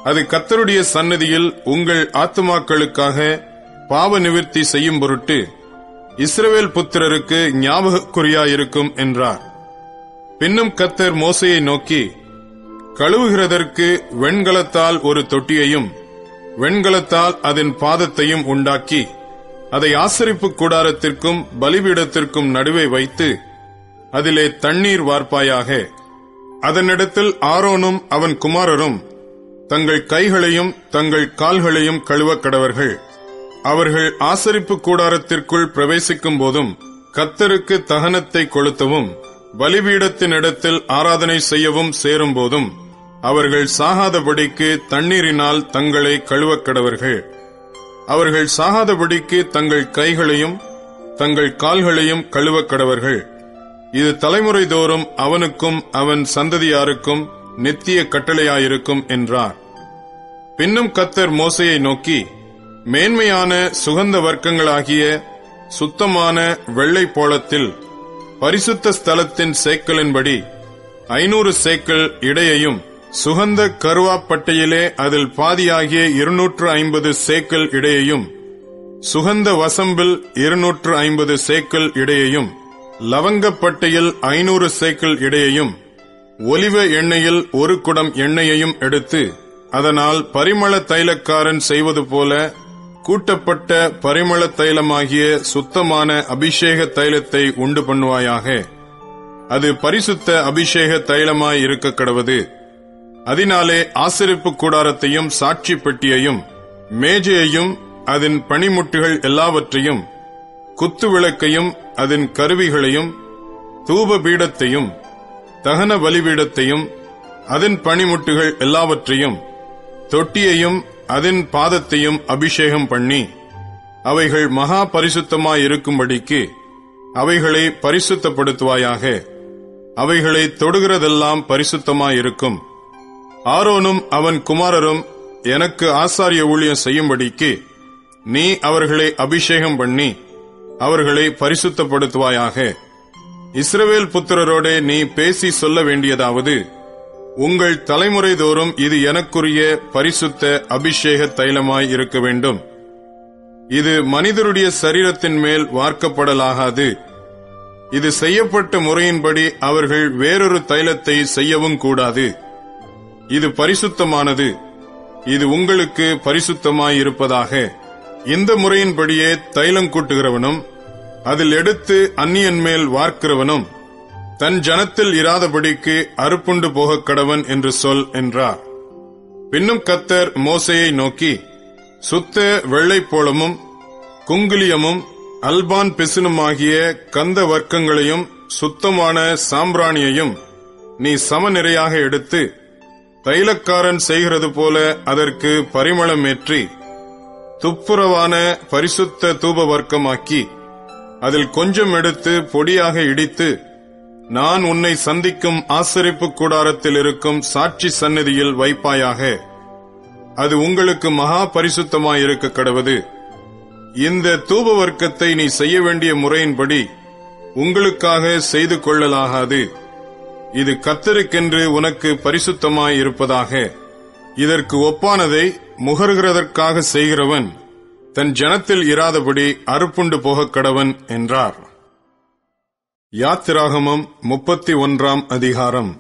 அது கர்த்தருடைய சந்நிதியில் உங்கள் ஆத்துமாக்களுக்காக பாவ நிவிர்த்தி செய்யும் பொருட்டு இஸ்ரவேல் புத்திரருக்கு ஞாபகக்குறியாயிருக்கும் என்றார். பின்னும் கர்த்தர் மோசேயை நோக்கி, கழுவுகிறதற்கு வெண்கலத்தால் ஒரு தொட்டியையும் வெண்கலத்தால் அதன் பாதத்தையும் உண்டாக்கி அதை ஆசரிப்பு கூடாரத்திற்கும் பலிபீடத்திற்கும் நடுவே வைத்து அதிலே தண்ணீர் வார்ப்பாயாக. அதனிடத்தில் ஆரோனும் அவன் குமாரரும் தங்கள் கைகளையும் தங்கள் கால்களையும் கழுவ கடவர்கள். அவர்கள் ஆசரிப்பு கூடாரத்திற்குள் பிரவேசிக்கும் போதும் கர்த்தருக்கு தகனத்தை கொளுத்தவும் பலிபீடத்தினிடத்தில் ஆராதனை செய்யவும் சேரும் போதும் அவர்கள் சாகாதபடிக்கு தண்ணீரினால் தங்களை கழுவக் கடவர்கள். அவர்கள் சாகாதபடிக்கு தங்கள் கைகளையும் தங்கள் கால்களையும் கழுவக் கடவர்கள். இது தலைமுறை தோறும் அவனுக்கும் அவன் சந்ததியாருக்கும் நித்திய கட்டளையாயிருக்கும் என்றார். பின்னும் கர்த்தர் மோசேயை நோக்கி, மேன்மையான சுகந்த வர்க்கங்களாகிய சுத்தமான வெள்ளை போளத்தில் பரிசுத்த ஸ்தலத்தின் சேக்கலின்படி 500 சேக்கல் இடையையும் சுகந்த கருவாப்பட்டையிலே அதில் பாதியாகிய 250 சேக்கல் இடையையும் சுகந்த வசம்பில் 250 சேக்கல் இடையையும் லவங்கப்பட்டையில் 500 சேக்கல் இடையையும் ஒலிவ எண்ணெயில் 1 குடம் எண்ணெயையும் எடுத்து அதனால் பரிமள தைலக்காரன் செய்வது போல கூட்டப்பட்ட பரிமள தைலமாகிய சுத்தமான அபிஷேக தைலத்தை உண்டு பண்ணுவாயாக. அது பரிசுத்த அபிஷேக தைலமாய் இருக்க கடவது. அதனாலே ஆசரிப்பு கூடாரத்தையும் சாட்சி பெட்டியையும் மேஜையையும் அதன் பணிமுட்டுகள் எல்லாவற்றையும் குத்து விளக்கையும் அதன் கருவிகளையும் தூப பீடத்தையும் தகன பலிபீடத்தையும் அதன் பணிமுட்டுகள் எல்லாவற்றையும் தொட்டியையும் அதன் பாதத்தையும் அபிஷேகம் பண்ணி அவைகள் மகா பரிசுத்தமாயிருக்கும்படிக்கு அவைகளை பரிசுத்தப்படுத்துவாயாக. அவைகளை தொடுகிறதெல்லாம் பரிசுத்தமாயிருக்கும். ஆரோனும் அவன் குமாரரும் எனக்கு ஆசாரிய ஊழியம் செய்யும்படிக்கு நீ அவர்களை அபிஷேகம் பண்ணி அவர்களை பரிசுத்தப்படுத்துவாயாக. இஸ்ரவேல் புத்திரரோடே நீ பேசி சொல்ல வேண்டியதாவது, உங்கள் தலைமுறை தோறும் இது எனக்குரிய பரிசுத்த அபிஷேக தைலமாய் இருக்க வேண்டும். இது மனிதருடைய சரீரத்தின் மேல் வார்க்கப்படலாகாது. இது செய்யப்பட்ட முறையின்படி அவர்கள் வேறொரு தைலத்தை செய்யவும் கூடாது. இது பரிசுத்தமானது. இது உங்களுக்கு பரிசுத்தமாயிருப்பதாக. இந்த முறையின்படியே தைலம் கூட்டுகிறவனும் அதில் எடுத்து அந்நியன் மேல் வார்க்கிறவனும் தன் ஜனத்தில் இராதபடிக்கு அறுப்புண்டு போகக் கடவன் என்று சொல் என்றார். பின்னும் கர்த்தர் மோசேயை நோக்கி, சுத்த வெள்ளைப்போளமும் குங்குலியமும் அல்பான் பிசினுமாகிய கந்த வர்க்கங்களையும் சுத்தமான சாம்பிராணியையும் நீ சமநிறையாக எடுத்து தைலக்காரன் செய்கிறது போல அதற்கு பரிமளமேற்றி துப்புரவான பரிசுத்த தூப வர்க்கமாக்கி அதில் கொஞ்சம் எடுத்து பொடியாக இடித்து நான் உன்னை சந்திக்கும் ஆசரிப்பு கூடாரத்தில் இருக்கும் சாட்சி சந்நிதியில் வைப்பாயாக. அது உங்களுக்கு மகா பரிசுத்தமாயிருக்க கடவது. இந்த தூப வர்க்கத்தை நீ செய்ய வேண்டிய முறையின்படி உங்களுக்காக செய்து கொள்ளலாகாது. இது கர்த்தருக்கென்று உனக்கு பரிசுத்தமாயிருப்பதாக. இதற்கு ஒப்பானதை முகர்கிறதற்காக செய்கிறவன் தன் ஜனத்தில் இராதபடி அறுப்புண்டு போகக் கடவன் என்றார். யாத்திராகமம் 31 அதிகாரம்.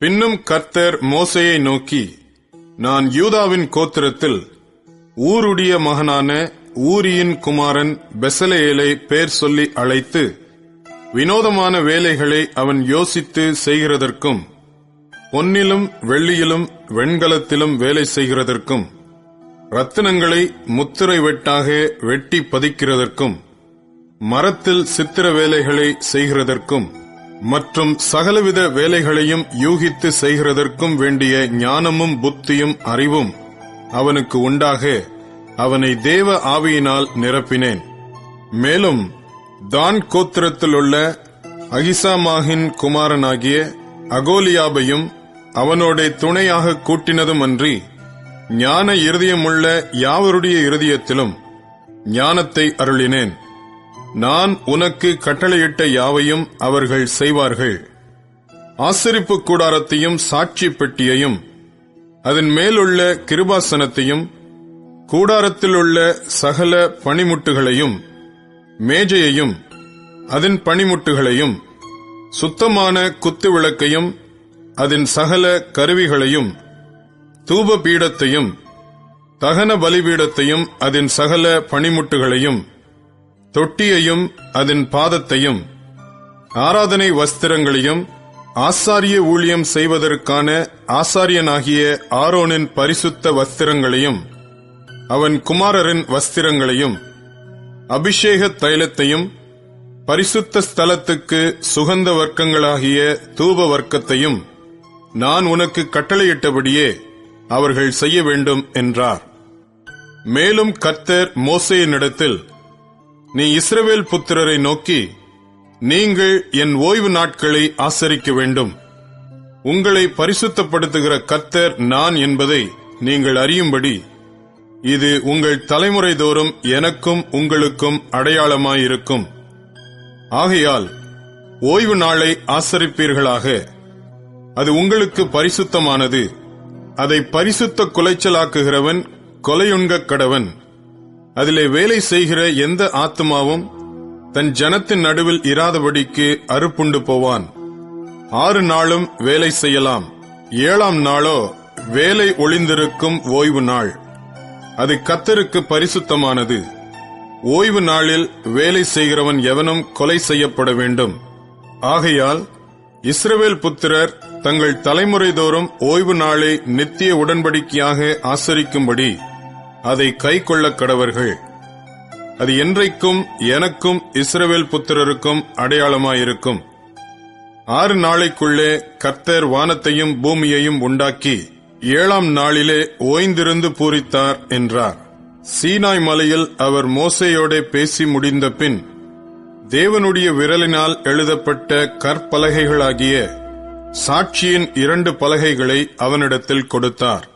பின்னும் கர்த்தர் மோசேயை நோக்கி, நான் யூதாவின் கோத்திரத்தில் ஊருடைய மகனான ஊரியின் குமாரன் பெசலெயேலை பேர் சொல்லி அழைத்து வினோதமான வேலைகளை அவன் யோசித்து செய்கிறதற்கும் பொன்னிலும் வெள்ளியிலும் வெண்கலத்திலும் வேலை செய்கிறதற்கும் ரத்தினங்களை முத்திரை வெட்டாக வெட்டி பதிக்கிறதற்கும் மரத்தில் சித்திர வேலைகளை செய்கிறதற்கும் மற்றும் சகலவித வேலைகளையும் யூகித்து செய்கிறதற்கும் வேண்டிய ஞானமும் புத்தியும் அறிவும் அவனுக்கு உண்டாக அவனை தேவ ஆவியினால் நிரப்பினேன். மேலும் தான் கோத்திரத்தில் உள்ள அகிசாமாகின் குமாரனாகிய அகோலியாபையும் அவனோட துணையாக கூட்டினதுமன்றி ஞான இருதயமுள்ள யாவருடைய இருதயத்திலும் ஞானத்தை அருளினேன். நான் உனக்கு கட்டளையிட்ட யாவையும் அவர்கள் செய்வார்கள். ஆசரிப்பு கூடாரத்தையும் சாட்சி பெட்டியையும் அதன் மேலுள்ள கிருபாசனத்தையும் கூடாரத்தில் உள்ள சகல பணிமுட்டுகளையும் மேஜையையும் அதன் பணிமுட்டுகளையும் சுத்தமான குத்து விளக்கையும் அதன் சகல கருவிகளையும் தூப பீடத்தையும் தகன பலிபீடத்தையும் அதன் சகல பணிமுட்டுகளையும் தொட்டியையும் அதன் பாதத்தையும் ஆராதனை வஸ்திரங்களையும் ஆசாரிய ஊழியம் செய்வதற்கான ஆசாரியனாகிய ஆரோனின் பரிசுத்த வஸ்திரங்களையும் அவன் குமாரரின் வஸ்திரங்களையும் அபிஷேக தைலத்தையும் பரிசுத்த ஸ்தலத்துக்கு சுகந்த வர்க்கங்களாகிய தூப வர்க்கத்தையும் நான் உனக்கு கட்டளையிட்டபடியே அவர்கள் செய்ய வேண்டும் என்றார். மேலும் கர்த்தர் மோசேயினிடத்தில், நீ இஸ்ரவேல் புத்திரரை நோக்கி, நீங்கள் என் ஓய்வு நாட்களை ஆசரிக்க வேண்டும். உங்களை பரிசுத்தப்படுத்துகிற கர்த்தர் நான் என்பதை நீங்கள் அறியும்படி இது உங்கள் தலைமுறை தோறும் எனக்கும் உங்களுக்கும் அடையாளமாயிருக்கும். ஆகையால் ஓய்வு நாளை ஆசரிப்பீர்களாக. அது உங்களுக்கு பரிசுத்தமானது. அதை பரிசுத்த குலைச்சலாக்குகிறவன் கொலையுண்கக் கடவன். அதிலே வேலை செய்கிற எந்த ஆத்துமாவும் தன் ஜனத்தின் நடுவில் இராதபடிக்கு அறுப்புண்டு போவான். 6 நாளும் வேலை செய்யலாம். 7ஆம் நாளோ வேலை ஒளிந்திருக்கும் ஓய்வு நாள். அது கர்த்தருக்கு பரிசுத்தமானது. ஓய்வு நாளில் வேலை செய்கிறவன் எவனும் கொலை செய்யப்பட வேண்டும். ஆகையால் இஸ்ரவேல் புத்திரர் தங்கள் தலைமுறை தோறும் ஓய்வு நாளை நித்திய உடன்படிக்கையாக ஆசரிக்கும்படி அதை கைக்கொள்ளக் கடவர்கள். அது என்றைக்கும் எனக்கும் இஸ்ரவேல் புத்திரருக்கும் அடையாளமாயிருக்கும். 6 நாளைக்குள்ளே கர்த்தர் வானத்தையும் பூமியையும் உண்டாக்கி 7ஆம் நாளிலே ஓய்ந்திருந்து பூரித்தார் என்றார். சீனாய் மலையில் அவர் மோசேயோடே பேசி முடிந்த பின் தேவனுடைய விரலினால் எழுதப்பட்ட கற்பலகைகளாகிய சாட்சியின் 2 பலகைகளை அவனிடத்தில் கொடுத்தார்.